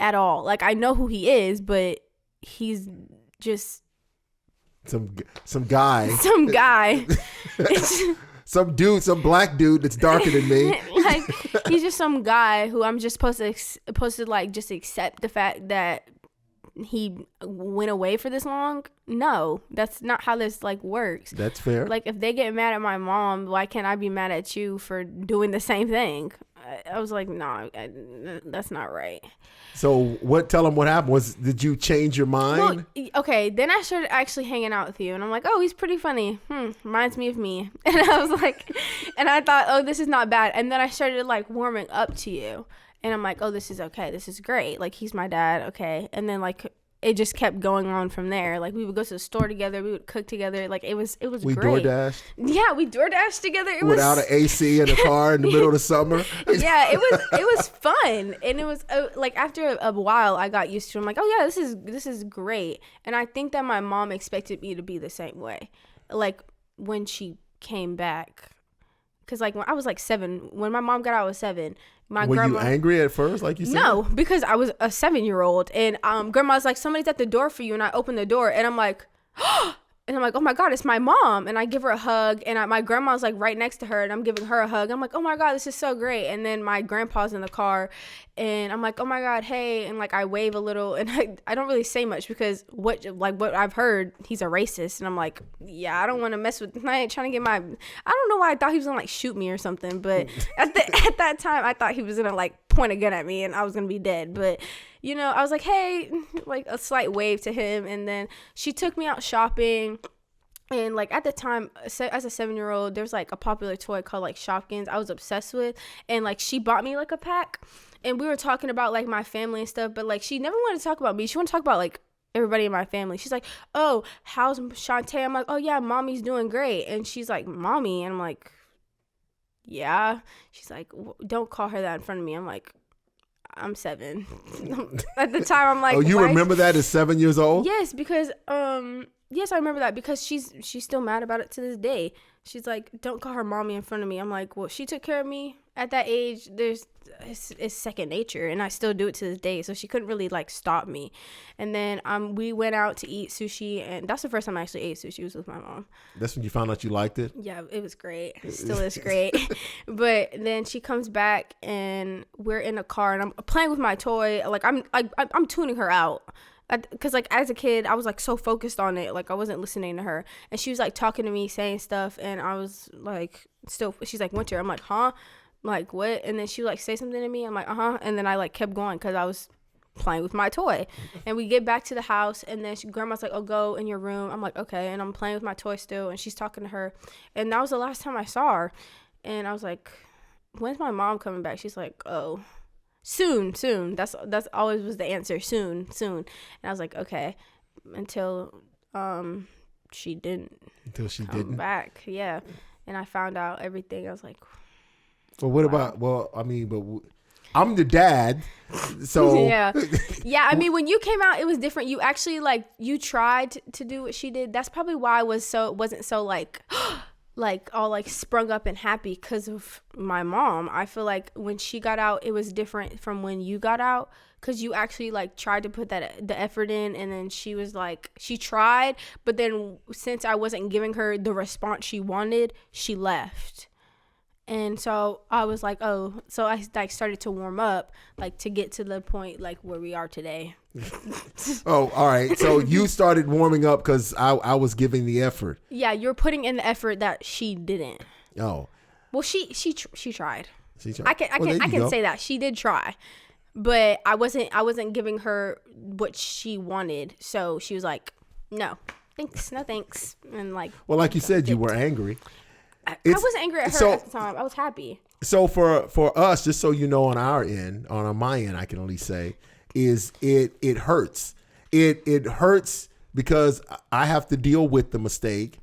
S2: At all. Like, I know who he is, but he's just...
S1: Some guy. Some black dude that's darker than me.
S2: Like, he's just some guy who I'm just supposed to like just accept the fact that he went away for this long. No, that's not how this like works.
S1: That's fair.
S2: Like, if they get mad at my mom, why can't I be mad at you for doing the same thing? I was like, no, that's not right.
S1: So tell them what happened. Did you change your mind?
S2: Well, okay, then I started actually hanging out with you, and I'm like, oh, he's pretty funny. Reminds me of me. And I was like, and I thought, oh, this is not bad. And then I started like warming up to you, and I'm like, oh, this is okay. This is great. Like, he's my dad. Okay. And then like it just kept going on from there. Like, we would go to the store together, we would cook together. Like, it was
S1: We
S2: great.
S1: DoorDashed
S2: Yeah, we DoorDashed together.
S1: without an AC in the car in the middle of the summer.
S2: Yeah, it was fun, and it was like, after a while I got used to it. I'm like, oh yeah, this is great. And I think that my mom expected me to be the same way, like when she came back, because like when I was like 7, when my mom got out, I was 7.
S1: Were you angry at first, like you said?
S2: No, because I was a 7-year-old, and grandma's like, somebody's at the door for you, and I opened the door, and I'm like, and I'm like, oh my God, it's my mom. And I give her a hug, and my grandma's like right next to her, and I'm giving her a hug. I'm like, oh my God, this is so great. And then my grandpa's in the car, and I'm like, oh my God, hey. And like, I wave a little, and I don't really say much, because what I've heard, he's a racist. And I'm like, yeah, I don't want to mess with, I ain't trying to get my, I don't know why I thought he was gonna like shoot me or something. But at that time, I thought he was gonna like point a gun at me and I was gonna be dead. But you know, I was like, hey, like a slight wave to him. And then she took me out shopping. And like, at the time, as a 7-year-old, there's like a popular toy called like Shopkins I was obsessed with. And like, she bought me like a pack. And we were talking about like my family and stuff. But like, she never wanted to talk about me. She wanted to talk about like everybody in my family. She's like, oh, how's Shantae? I'm like, oh yeah, mommy's doing great. And she's like, mommy? And I'm like, yeah. She's like, don't call her that in front of me. I'm like, I'm 7. At the time, I'm like,
S1: oh, you remember that at 7 years old?
S2: Yes, because yes, I remember that, because she's still mad about it to this day. She's like, don't call her mommy in front of me. I'm like, well, she took care of me at that age. It's second nature, and I still do it to this day. So she couldn't really like stop me. And then we went out to eat sushi, and that's the first time I actually ate sushi, was with my mom.
S1: That's when you found out you liked it?
S2: Yeah, it was great. It still is great. But then she comes back, and we're in a car, and I'm playing with my toy. Like, I'm tuning her out. Because like, as a kid, I was like so focused on it, like I wasn't listening to her. And she was like talking to me, saying stuff, and I was like, still, she's like, Winter. I'm like, huh? I'm like, what? And then she would like say something to me. I'm like, uh-huh. And then I like kept going, because I was playing with my toy. And we get back to the house, and then grandma's like, oh, go in your room. I'm like, okay. And I'm playing with my toy still, and she's talking to her. And that was the last time I saw her. And I was like, when's my mom coming back? She's like, oh, soon. That's always was the answer. Soon. And I was like, okay. Until she didn't come back. Yeah. And I found out everything. I was like,
S1: well, what about, well, I mean, but I'm the dad, so
S2: yeah. I mean, when you came out, it was different. You actually like, you tried to do what she did. That's probably why I wasn't so like like all like sprung up and happy, because of my mom. I feel like when she got out, it was different from when you got out, because you actually like tried to put the effort in. And then she was like, she tried, but then since I wasn't giving her the response she wanted, she left. And so I was like, oh, so I like started to warm up, like to get to the point like where we are today.
S1: Oh, all right. So you started warming up because I was giving the effort.
S2: Yeah, you're putting in the effort that she didn't.
S1: Oh.
S2: Well, she tried.
S1: She tried.
S2: I can say that she did try, but I wasn't giving her what she wanted. So she was like, no thanks, and like.
S1: Well, like you said, you were angry.
S2: I wasn't angry at her at the time. I was happy.
S1: So for us, just so you know, on our end, on my end, I can at least say, is it hurts. It hurts because I have to deal with the mistake,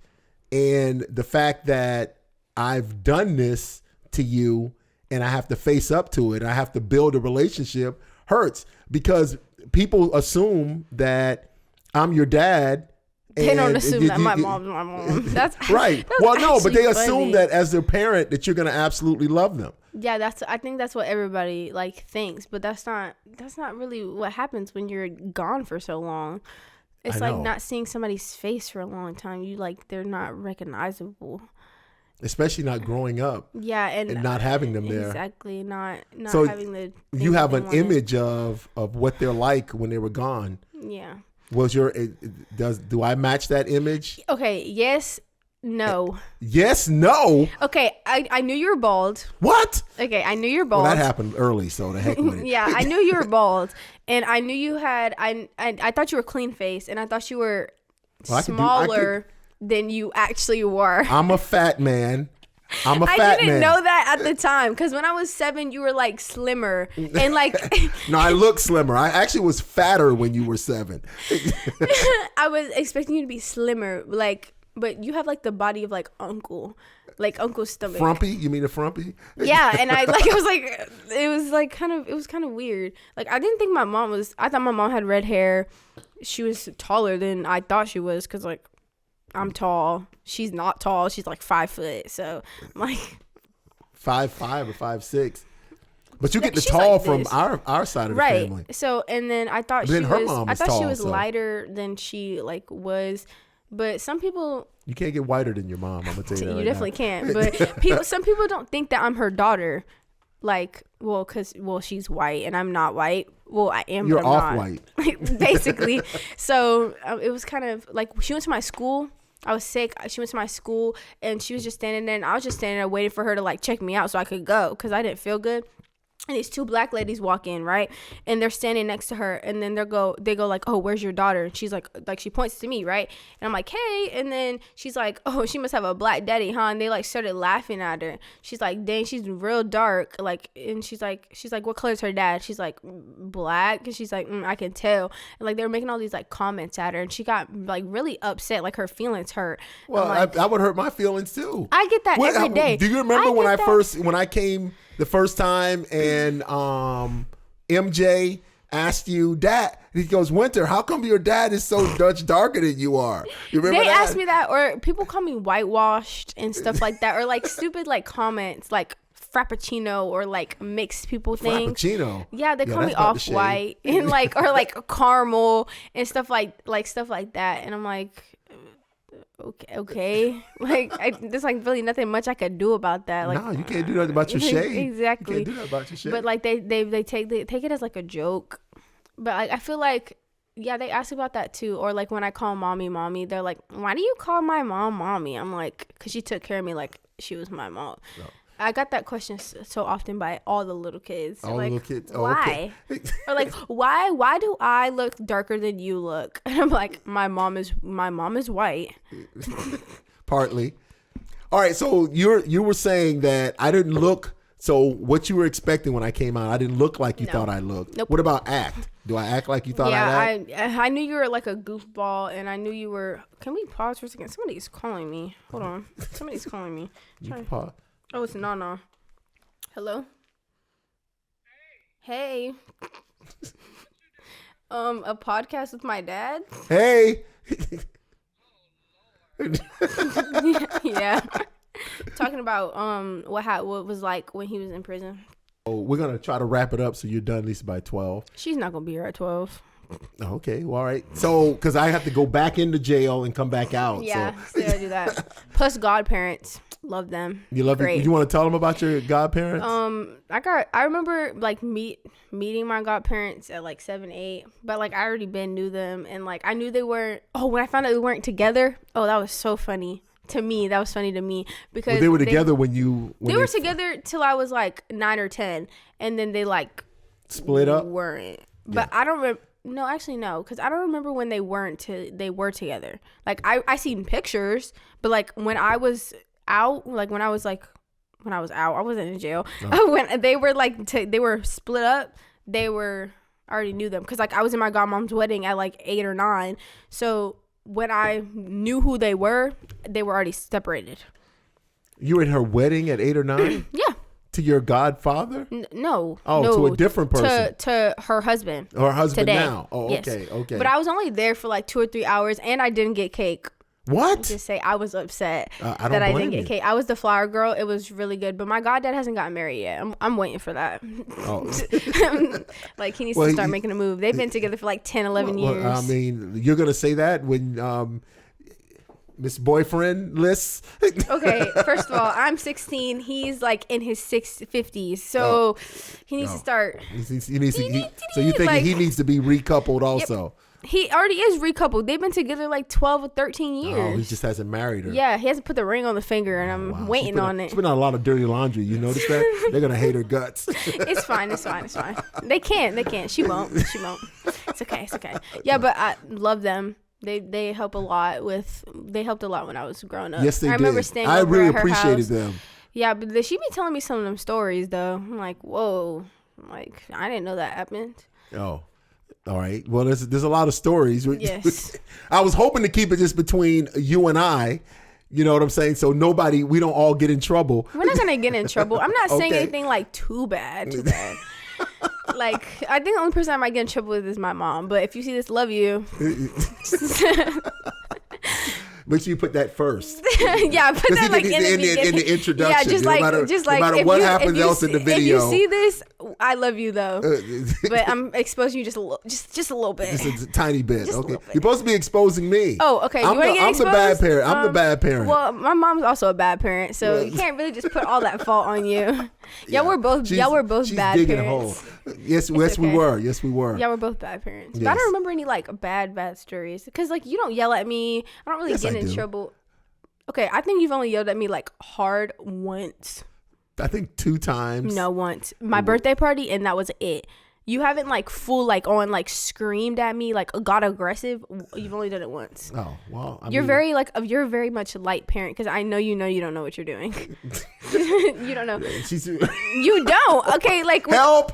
S1: and the fact that I've done this to you and I have to face up to it. I have to build a relationship hurts, because people assume that I'm your dad.
S2: They don't assume that my mom's my mom. That's
S1: right. Well, no, but they assume that as their parent that you're going to absolutely love them.
S2: Yeah, I think that's what everybody like thinks, but that's not really what happens when you're gone for so long. It's like not seeing somebody's face for a long time. You like, they're not recognizable. Especially
S1: not growing up.
S2: Yeah, and
S1: not having them there.
S2: Exactly, not
S1: so
S2: having the.
S1: You have an image of what they're like when they were gone.
S2: Yeah.
S1: Do I match that image?
S2: Okay. Yes. No.
S1: Yes. No.
S2: Okay. I knew you were bald.
S1: What?
S2: Okay. I knew you were bald.
S1: Well, that happened early, so the heck with it.
S2: Yeah. I knew you were bald, and I knew you had. I thought you were clean face, and I thought you were smaller than you actually were.
S1: I'm a fat man. I'm a fat
S2: I didn't
S1: man.
S2: know that at the time because when I was 7, you were like slimmer and like.
S1: No, I look slimmer. I actually was fatter when you were 7.
S2: I was expecting you to be slimmer, like, but you have like the body of like Uncle's stomach.
S1: Frumpy? You mean a frumpy?
S2: Yeah, and I was kind of weird. Like I didn't think I thought my mom had red hair. She was taller than I thought she was because like I'm tall. She's not tall. She's like 5 foot. So I'm like
S1: 5'5" or 5'6". But you get the
S2: she's
S1: tall
S2: like
S1: from
S2: this.
S1: our side of the
S2: Right.
S1: family.
S2: So and then I thought
S1: But then her
S2: she was
S1: mom
S2: I
S1: is
S2: thought she
S1: tall,
S2: was
S1: so.
S2: lighter than she like was. But some people
S1: You can't get whiter than your mom. I'm gonna tell you that
S2: you
S1: right
S2: definitely
S1: now.
S2: can't. But some people don't think that I'm her daughter. Like, because she's white and I'm not white. Well, I am.
S1: You're
S2: but I'm not.
S1: off-white.
S2: Basically. So it was kind of like she went to my school. I was sick. She went to my school and she was just standing there and I was just standing there waiting for her to like check me out so I could go because I didn't feel good. And these 2 black ladies walk in, right? And they're standing next to her. And then they go like, oh, where's your daughter? And she's like she points to me, right? And I'm like, hey. And then she's like, oh, she must have a black daddy, huh? And they like started laughing at her. She's like, dang, she's real dark. Like, and she's like, what color is her dad? She's like, black. And she's like, I can tell. And like, they were making all these like comments at her. And she got like really upset. Like her feelings hurt.
S1: Well,
S2: like,
S1: I would hurt my feelings too.
S2: I get that every day.
S1: Do you remember when I came the first time and MJ asked you, Dad, he goes, Winter, how come your dad is so much darker than you are? You remember
S2: they
S1: that?
S2: asked me that, or people call me whitewashed and stuff like that, or like stupid like comments like frappuccino or like mixed people things.
S1: Frappuccino.
S2: Yeah, they call me
S1: that's not the
S2: off white and like or like caramel and stuff like stuff like that. And I'm like, okay. Like there's like really nothing much I could do about that. Like,
S1: no, you can't do nothing about your shade.
S2: Exactly.
S1: You can't do nothing about your shade.
S2: But like they take it as like a joke. But like I feel like yeah, they ask about that too. Or like when I call mommy, they're like, why do you call my mom mommy? I'm like, because she took care of me like she was my mom. No. I got that question so often by all the little kids.
S1: All
S2: like,
S1: the little kids. Oh,
S2: why?
S1: Okay.
S2: Or like, why do I look darker than you look? And I'm like, my mom is white.
S1: Partly. All right. So you were saying that I didn't look. So what you were expecting when I came out, I didn't look like you thought I looked.
S2: Nope.
S1: What about act? Do I act like you thought I act?
S2: Yeah, I knew you were like a goofball, and I knew you were. Can we pause for a second? Somebody's calling me. Hold on. Somebody's calling me.
S1: You can pause.
S2: Oh, it's Nana. Hello? Hey. A podcast with my dad?
S1: Hey.
S2: Yeah. Talking about what was like when he was in prison.
S1: Oh, we're gonna try to wrap it up so you're done at least by 12.
S2: She's not gonna be here at 12.
S1: Okay, well, all right. So, because I have to go back into jail and come back out.
S2: Yeah,
S1: so.
S2: gotta do that. Plus, Godparents, love them.
S1: You love it. You want to tell them about your godparents?
S2: I remember like meeting my godparents at like 7, 8, but like I already knew them, and like I knew they weren't. Oh, when I found out they weren't together, oh, that was so funny to me. That was funny to me because
S1: they were together when
S2: they were together till I was like 9 or 10, and then they like
S1: split up.
S2: Weren't, but yeah. I don't remember. No, actually no, because I don't remember when they were together. Like I seen pictures, but like when I was out, I wasn't in jail. No. When they were like they were split up, I already knew them because like I was in my godmom's wedding at like 8 or 9. So when I knew who they were already separated.
S1: You were at her wedding at 8 or 9?
S2: Yeah.
S1: To your godfather?
S2: No.
S1: Oh,
S2: no,
S1: to a different person.
S2: To her husband.
S1: Her husband
S2: today.
S1: now. Oh,
S2: yes.
S1: Okay.
S2: But I was only there for like 2 or 3 hours, and I didn't get cake.
S1: What?
S2: Just say I was upset
S1: I
S2: didn't get cake. I was the flower girl. It was really good, but my goddad hasn't gotten married yet. I'm waiting for that. Oh. Like he needs to start making a move. They've been together for like 10, 11 years.
S1: I mean, you're gonna say that when Miss Boyfriend lists.
S2: Okay, first of all, I'm 16. He's like in his 50s, so he needs to start.
S1: So you think he needs to be recoupled also? Yep.
S2: He already is recoupled. They've been together like 12 or 13 years.
S1: Oh, he just hasn't married her.
S2: Yeah, he hasn't put the ring on the finger, and I'm waiting on it.
S1: She's been on a lot of dirty laundry. You notice that? They're gonna hate her guts.
S2: It's fine. They can't. She won't. It's okay. Yeah, but I love them. They help a lot they helped a lot when I was growing up.
S1: Yes, they did.
S2: I remember staying
S1: I
S2: over
S1: really
S2: at her
S1: appreciated
S2: house.
S1: them.
S2: Yeah, but she be telling me some of them stories though. I'm like, whoa. I'm like, I didn't know that happened.
S1: Oh, all right. Well, there's a lot of stories.
S2: Yes.
S1: I was hoping to keep it just between you and I. You know what I'm saying? So we don't all get in trouble.
S2: We're not gonna get in trouble. I'm not saying
S1: Okay.
S2: anything like too bad. Like, I think the only person I might get in trouble with is my mom. But if you see this, love you.
S1: Make sure you put that first.
S2: Yeah, put that like in
S1: the introduction.
S2: Yeah,
S1: no matter
S2: if
S1: what
S2: you,
S1: happens else in the video.
S2: If you see this, I love you though. But I'm exposing you just a little bit.
S1: Just a tiny bit.
S2: Just a
S1: Okay.
S2: little bit.
S1: You're supposed to be exposing me.
S2: Oh, okay. You want to get exposed?
S1: I'm the bad parent. I'm the bad parent.
S2: Well, my mom's also a bad parent, so you can't really just put all that fault on you. Y'all were both bad parents.
S1: Yes, we were. Yes, we were.
S2: Y'all were both bad parents.
S1: Yes.
S2: But I don't remember any like bad stories because like you don't yell at me. I don't really get in trouble. Okay, I think you've only yelled at me like hard once.
S1: I think 2 times.
S2: No, once. My birthday party, and that was it. You haven't like full like on like screamed at me like got aggressive. You've only done it once.
S1: Oh well,
S2: you're very much a light parent because I know you don't know what you're doing. You don't know. You don't. Okay, like
S1: help.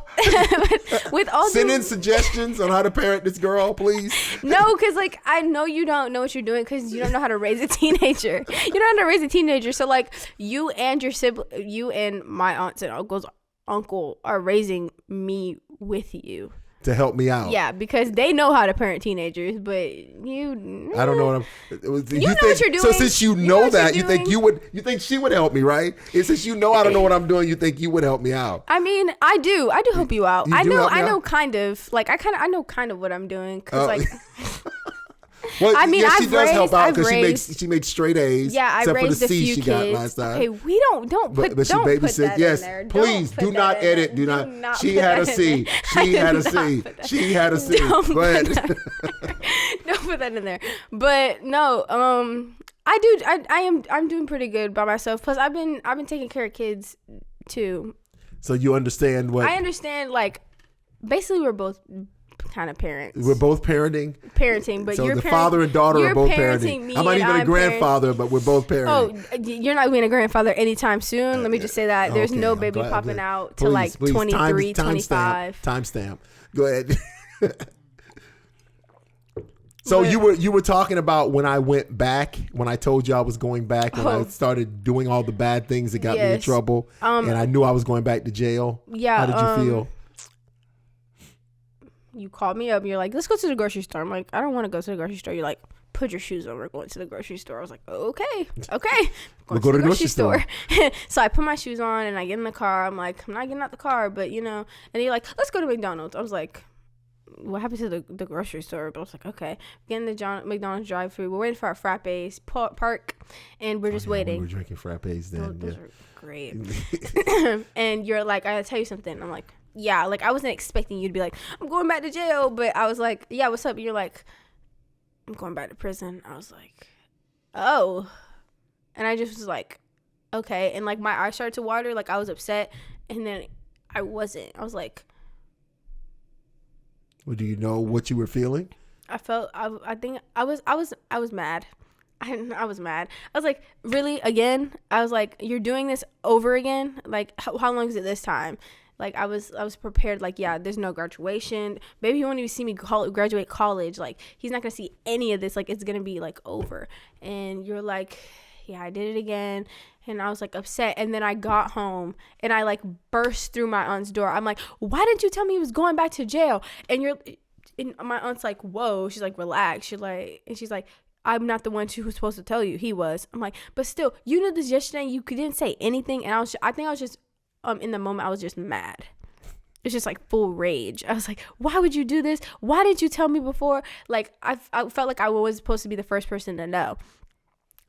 S2: with all
S1: send in suggestions on how to parent this girl, please.
S2: No, because like I know you don't know what you're doing because you don't know how to raise a teenager. You don't know how to raise a teenager. So like you and your sibling, you and my aunts and uncles. Uncle are raising me with you
S1: to help me out.
S2: Yeah, because they know how to parent teenagers, but
S1: I don't know what
S2: you know what you're doing.
S1: So since you know that, you think she would help me, right? And since you know I don't know what I'm doing, you think you would help me out.
S2: I mean, I do help you out. I know kind of what I'm doing because like.
S1: Well,
S2: I mean,
S1: she does help out because she makes straight A's.
S2: Yeah, I
S1: except
S2: raised
S1: for the C
S2: a few
S1: she
S2: kids.
S1: got last time.
S2: Okay, we don't put that
S1: yes,
S2: in there.
S1: Please do not edit. Do not. She had a C. She had a C. She had a C. Go ahead.
S2: Don't put that in there. But no, I'm doing pretty good by myself. Plus, I've been taking care of kids too.
S1: So you understand what?
S2: I understand. Like, basically, we're both kind of parents.
S1: We're both parenting,
S2: but
S1: so the father and daughter are both parenting. I'm not even a grandfather, but we're both parenting.
S2: Oh, you're not being a grandfather anytime soon. Let me just say that there's no baby popping out to like 23, 25.
S1: Timestamp. Go ahead. So you were talking about when I went back, when I told you I was going back, when I started doing all the bad things that got me in trouble, and I knew I was going back to jail.
S2: Yeah.
S1: How did you feel?
S2: You called me up. You're like, let's go to the grocery store. I'm like, I don't want to go to the grocery store. You're like, put your shoes on. We're going to the grocery store. I was like, okay.
S1: We'll go to the grocery store.
S2: So I put my shoes on and I get in the car. I'm like, I'm not getting out the car, but you know. And you're like, let's go to McDonald's. I was like, what happened to the grocery store? But I was like, okay. Getting the McDonald's drive-thru. We're waiting for our frappes park, and we're just waiting.
S1: We were drinking frappes then.
S2: Those are great. And you're like, I gotta tell you something. I'm like, yeah, like I wasn't expecting you to be like, I'm going back to jail, but I was like, yeah, what's up? And you're like, I'm going back to prison. I was like, oh. And I just was like, okay. And like my eyes started to water, like I was upset, and then I wasn't. I was like,
S1: well, do you know what you were feeling?
S2: I think I was mad. I was mad. I was like, really? Again? I was like, you're doing this over again? Like, how long is it this time? Like, I was prepared. Like, yeah, there's no graduation. Maybe he won't even see me graduate college. Like, he's not going to see any of this. Like, it's going to be, like, over. And you're like, yeah, I did it again. And I was, like, upset. And then I got home, and I, like, burst through my aunt's door. I'm like, why didn't you tell me he was going back to jail? And my aunt's like, whoa. She's like, relax. She's like, I'm not the one who was supposed to tell you. He was. I'm like, but still, you knew this yesterday. You didn't say anything. And I think I was just, in the moment, I was just mad. It's just like full rage. I was like, why would you do this? Why didn't you tell me before? Like, I felt like I was supposed to be the first person to know.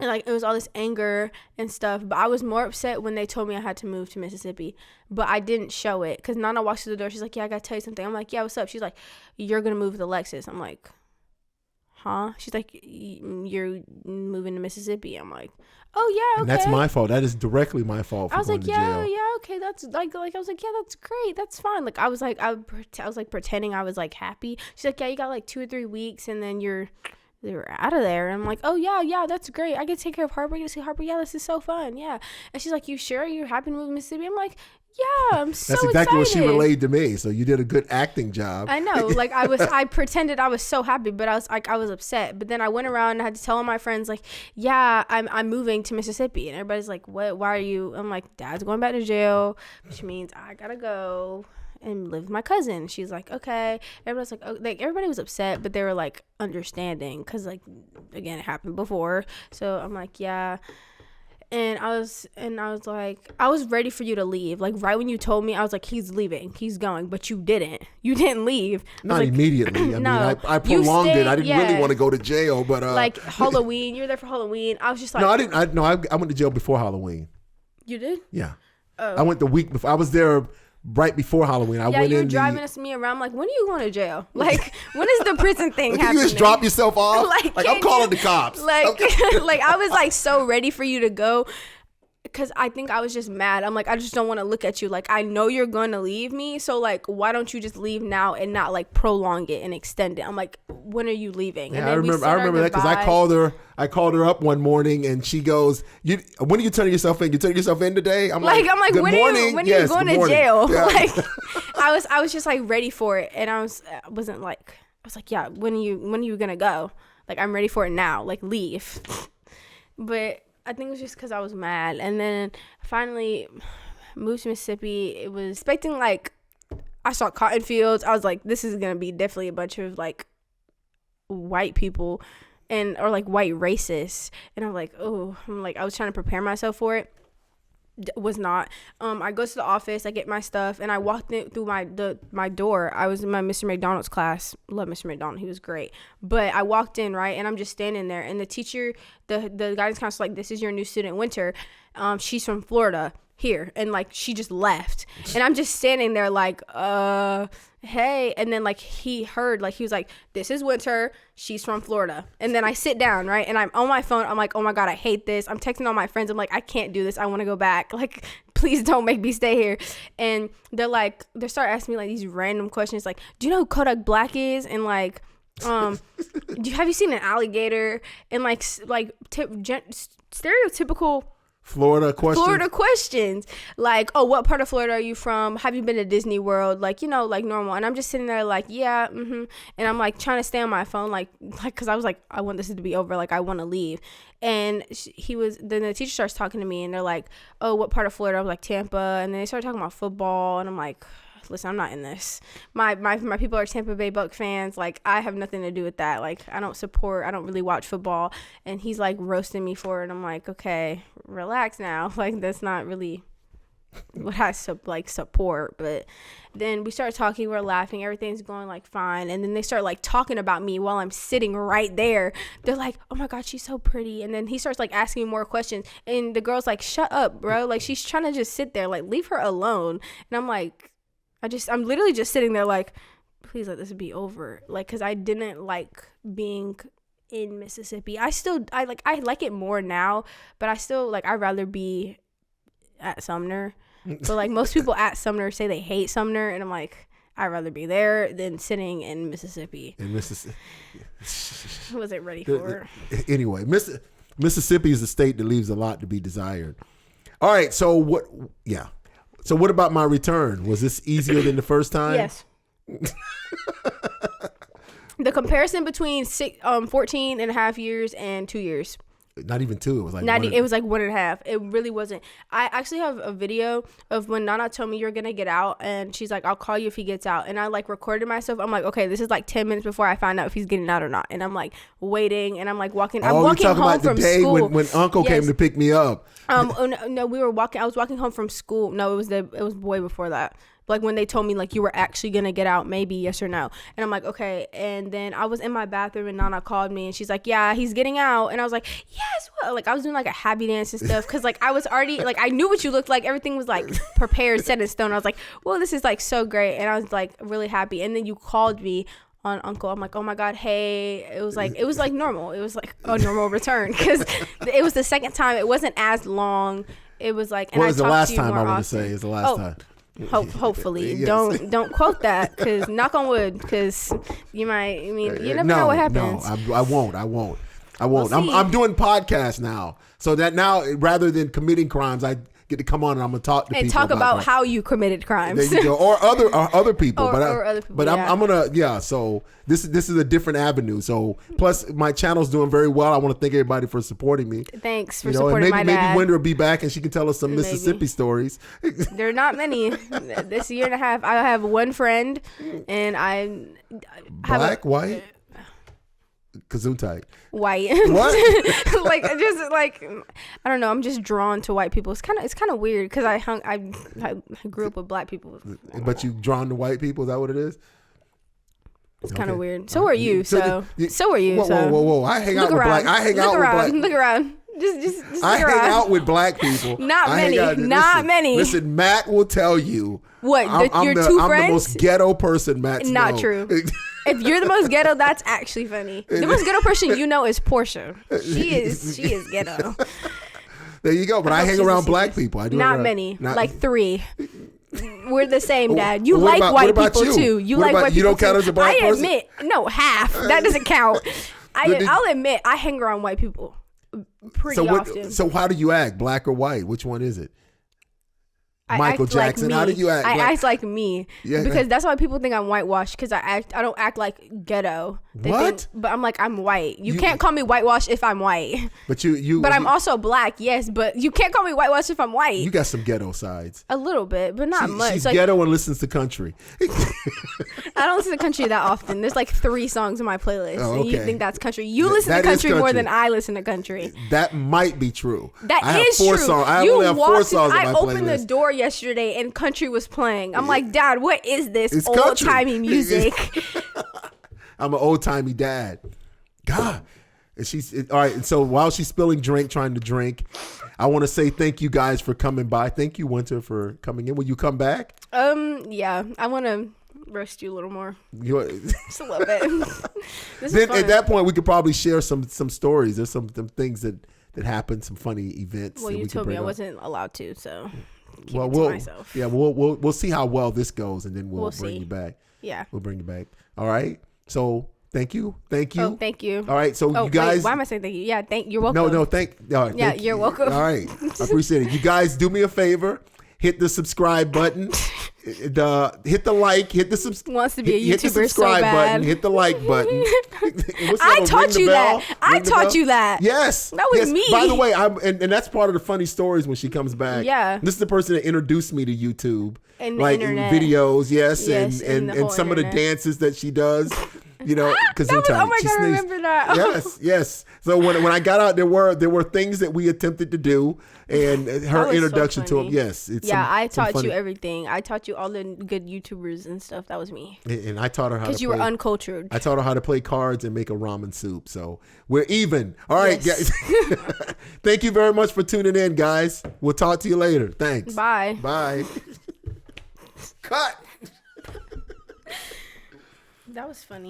S2: And like, it was all this anger and stuff. But I was more upset when they told me I had to move to Mississippi. But I didn't show it. Because Nana walks through the door. She's like, yeah, I got to tell you something. I'm like, yeah, what's up? She's like, you're going to move with Alexis. I'm like, huh? She's like, you're moving to Mississippi. I'm like, oh yeah, okay.
S1: And that's my fault. That is directly my fault for going to jail.
S2: I was like, yeah, okay, that's like I was like, yeah, that's great, that's fine. Like I was like pretending I was like happy. She's like, yeah, you got like 2 or 3 weeks, and then you're they were out of there. And I'm like, oh yeah, that's great. I get to take care of Harper. I get to see Harper. Yeah, this is so fun. Yeah. And she's like, you sure you're happy to move to Mississippi? I'm like, yeah, I'm so
S1: That's exactly what she
S2: excited.
S1: relayed to me. So you did a good acting job.
S2: I know. Like I pretended I was so happy, but I was upset. But then I went around and I had to tell all my friends, like, yeah, I'm moving to Mississippi. And everybody's like, what? Why are you? I'm like, Dad's going back to jail, which means I gotta go and live with my cousin. She's like, okay. Everybody's like, oh, like everybody was upset, but they were like understanding because, like, again, it happened before. So I'm like, yeah. And I was like, I was ready for you to leave. Like, right when you told me, I was like, he's leaving, he's going, but you didn't leave.
S1: Not
S2: like,
S1: immediately. I
S2: no,
S1: mean, I prolonged it. I didn't really want to go to jail, but
S2: like Halloween, you were there for Halloween. I was just like,
S1: no, I didn't. I went to jail before Halloween.
S2: You did?
S1: Yeah.
S2: Oh.
S1: I went the week before. I was there right before Halloween. I went
S2: you were
S1: in
S2: driving me around. I'm like, when are you going to jail? Like, when is the prison thing
S1: like,
S2: happening?
S1: you just drop yourself off? like I'm calling the cops.
S2: Like,
S1: okay.
S2: like I was like so ready for you to go. Because I think I was just mad. I'm like, I just don't want to look at you. Like, I know you're going to leave me. So, like, why don't you just leave now and not, like, prolong it and extend it? I'm like, when are you leaving?
S1: Yeah,
S2: and then
S1: I remember that because I called her up one morning and she goes, when are you turning yourself in? You turning yourself in today? I'm like,
S2: when are you going to jail?
S1: Yeah.
S2: Like, I was just, like, ready for it. And I was like, yeah, when are you going to go? Like, I'm ready for it now. Like, leave. But I think it was just because I was mad. And then finally moved to Mississippi. It was expecting, like, I saw cotton fields. I was like, this is going to be definitely a bunch of, like, white people or, like, white racists. And I'm like, I was trying to prepare myself for it. Was not. I go to the office, I get my stuff, and I walked in through my door. I was in my Mr. McDonald's class. Love Mr. McDonald, he was great. But I walked in, right, and I'm just standing there, and the teacher, the guidance counselor, like, this is your new student, Winter. She's from Florida here, and like she just left, and I'm just standing there like, hey. And then like he heard, like he was like, this is Winter, she's from Florida. And then I sit down, right, and I'm on my phone. I'm like, oh my god, I hate this. I'm texting all my friends. I'm like, I can't do this. I want to go back. Like, please don't make me stay here. And they start asking me like these random questions, like, do you know who Kodak Black is? And like, have you seen an alligator? And like stereotypical
S1: Florida questions,
S2: like, oh, what part of Florida are you from? Have you been to Disney World? Like, you know, like normal. And I'm just sitting there like, yeah, and I'm like trying to stay on my phone, like because I was like, I want this to be over, like I want to leave. And then the teacher starts talking to me, and they're like, oh, what part of Florida? I was like, Tampa. And then they started talking about football, and I'm like, listen, I'm not in this. My people are Tampa Bay Buck fans. Like, I have nothing to do with that. Like, I don't really watch football. And he's like roasting me for it. I'm like, okay, relax now. Like, that's not really what I support. But then we start talking, we're laughing, everything's going like fine. And then they start like talking about me while I'm sitting right there. They're like, oh my god, she's so pretty. And then he starts like asking me more questions, and the girl's like, shut up, bro. Like, she's trying to just sit there, like, leave her alone. And I'm like, I'm literally just sitting there like, please let this be over. Like, because I didn't like being in Mississippi. I like it more now, but I still like, I'd rather be at Sumner. But like most people at Sumner say they hate Sumner, and I'm like, I'd rather be there than sitting in Mississippi.
S1: In Mississippi.
S2: I wasn't ready for it.
S1: Anyway, Mississippi is a state that leaves a lot to be desired. All right, so what? Yeah. So what about my return? Was this easier than the first time?
S2: Yes. The comparison between 14 and a half years and 2 years.
S1: Not even 2. It was like
S2: it was like 1.5. It really wasn't. I actually have a video of when Nana told me you're gonna get out, and she's like, I'll call you if he gets out. And I like recorded myself. I'm like, okay, this is like 10 minutes before I find out if he's getting out or not. And I'm like waiting, and I'm like walking. I'm walking home
S1: about
S2: from
S1: the day
S2: school
S1: when Uncle came to pick me up.
S2: No, we were walking. I was walking home from school. No, it was way before that. Like when they told me like you were actually gonna get out, maybe yes or no. And I'm like, okay. And then I was in my bathroom, and Nana called me, and she's like, yeah, he's getting out. And I was like, yes, what? Like I was doing like a happy dance and stuff, because like I was already like, I knew what you looked like. Everything was like prepared, set in stone. I was like, well, this is like so great. And I was like really happy. And then you called me on Uncle. I'm like, oh my god, hey. It was like normal. It was like a normal return, because it was the second time. It wasn't as long. It was like, and
S1: What was the last time? I want
S2: to
S1: to say is the last time.
S2: Hopefully,
S1: Yes.
S2: don't quote that, because knock on wood, because you might. I mean, you never know what happens.
S1: No, I won't.
S2: We'll see.
S1: I'm doing podcasts now, so that now rather than committing crimes, I get to come on and I'm gonna talk to people
S2: and talk about
S1: crimes.
S2: how you committed crimes.
S1: There you go. Or other people.
S2: Or other people,
S1: I'm gonna so this is a different avenue. So plus my channel's doing very well. I want to thank everybody for supporting me.
S2: Thanks for
S1: and
S2: supporting my dad.
S1: Maybe Winter will be back and she can tell us some Mississippi stories.
S2: There are not many. This year and a half, I have one friend, and I have
S1: white, Gesundheit.
S2: White.
S1: What?
S2: Like just like I don't know. I'm just drawn to white people. It's kind of weird because I grew up with black people.
S1: But you drawn to white people? Is that what it is?
S2: It's kind of weird. So are you. So are you.
S1: Whoa! I hang out with black. I hang out with black.
S2: Look around. Just
S1: I
S2: look
S1: hang
S2: around.
S1: out with black people.
S2: Not many.
S1: Listen, Matt will tell you.
S2: What? Your two friends?
S1: I'm the most ghetto person, Matt.
S2: Not true. If you're the most ghetto, that's actually funny. The most ghetto person you know is Portia. She is ghetto.
S1: There you go. But I hang around black people. I do.
S2: Not many. Like 3. We're the same, Dad. You like white people too. You like white people. You
S1: don't count as a black person?
S2: I admit, no, half. That doesn't count. I'll admit, I hang around white people pretty often.
S1: So how do you act? Black or white? Which one is it? Michael Jackson.
S2: Like
S1: how do you act?
S2: I act like me. Yeah, because that's why people think I'm whitewashed, because I don't act like ghetto.
S1: What?
S2: But I'm like, I'm white. You can't call me whitewashed if I'm white.
S1: But
S2: But I'm also black, yes. But you can't call me whitewashed if I'm white.
S1: You got some ghetto sides.
S2: A little bit, but not much.
S1: She's ghetto and listens to country.
S2: I don't listen to country that often. There's like 3 songs in my playlist, and you think that's country. You listen to country more than I listen to country.
S1: That might be true.
S2: That is true.
S1: I only have 4 songs on my playlist.
S2: I opened the door yesterday and country was playing. I'm like, Dad, what is this old-timey music?
S1: I'm an old-timey dad. God. And all right. And so while she's spilling trying to drink, I want to say thank you guys for coming by. Thank you, Winter, for coming in. Will you come back?
S2: Yeah. I want to roast you a little more. Just a little bit.
S1: Then at that point, we could probably share some stories. There's some things that happened, some funny events.
S2: Well, you told me I wasn't allowed to, so keep it to
S1: we'll
S2: myself.
S1: Yeah, we'll see how well this goes, and then we'll bring
S2: see.
S1: you back.
S2: Yeah,
S1: we'll bring you back. All right. So thank you.
S2: Oh, thank you.
S1: All right. So you guys.
S2: Wait, why am I saying thank you? Yeah, you're welcome.
S1: No, thank.
S2: You're welcome.
S1: All right, I appreciate it. You guys, do me a favor. Hit the subscribe button. Hit the like.
S2: Wants to be a YouTuber
S1: hit the subscribe
S2: so bad.
S1: button. Hit the like button.
S2: I taught you that. I taught you that.
S1: Yes,
S2: that was me.
S1: By the way, and that's part of the funny stories when she comes back.
S2: Yeah,
S1: this is the person that introduced me to YouTube
S2: and
S1: like
S2: internet.
S1: Videos. Yes, and some of the
S2: internet.
S1: dances that she does. You know, because
S2: oh my God, I remember that.
S1: Yes. So when I got out, there were things that we attempted to do, and her introduction to him. Yes,
S2: I taught you everything. I taught you all the good YouTubers and stuff. That was me.
S1: And I taught her how to.
S2: Because you were uncultured.
S1: I taught her how to play cards and make a ramen soup. So we're even. All right, guys. Thank you very much for tuning in, guys. We'll talk to you later. Thanks.
S2: Bye.
S1: Cut.
S2: That was funny.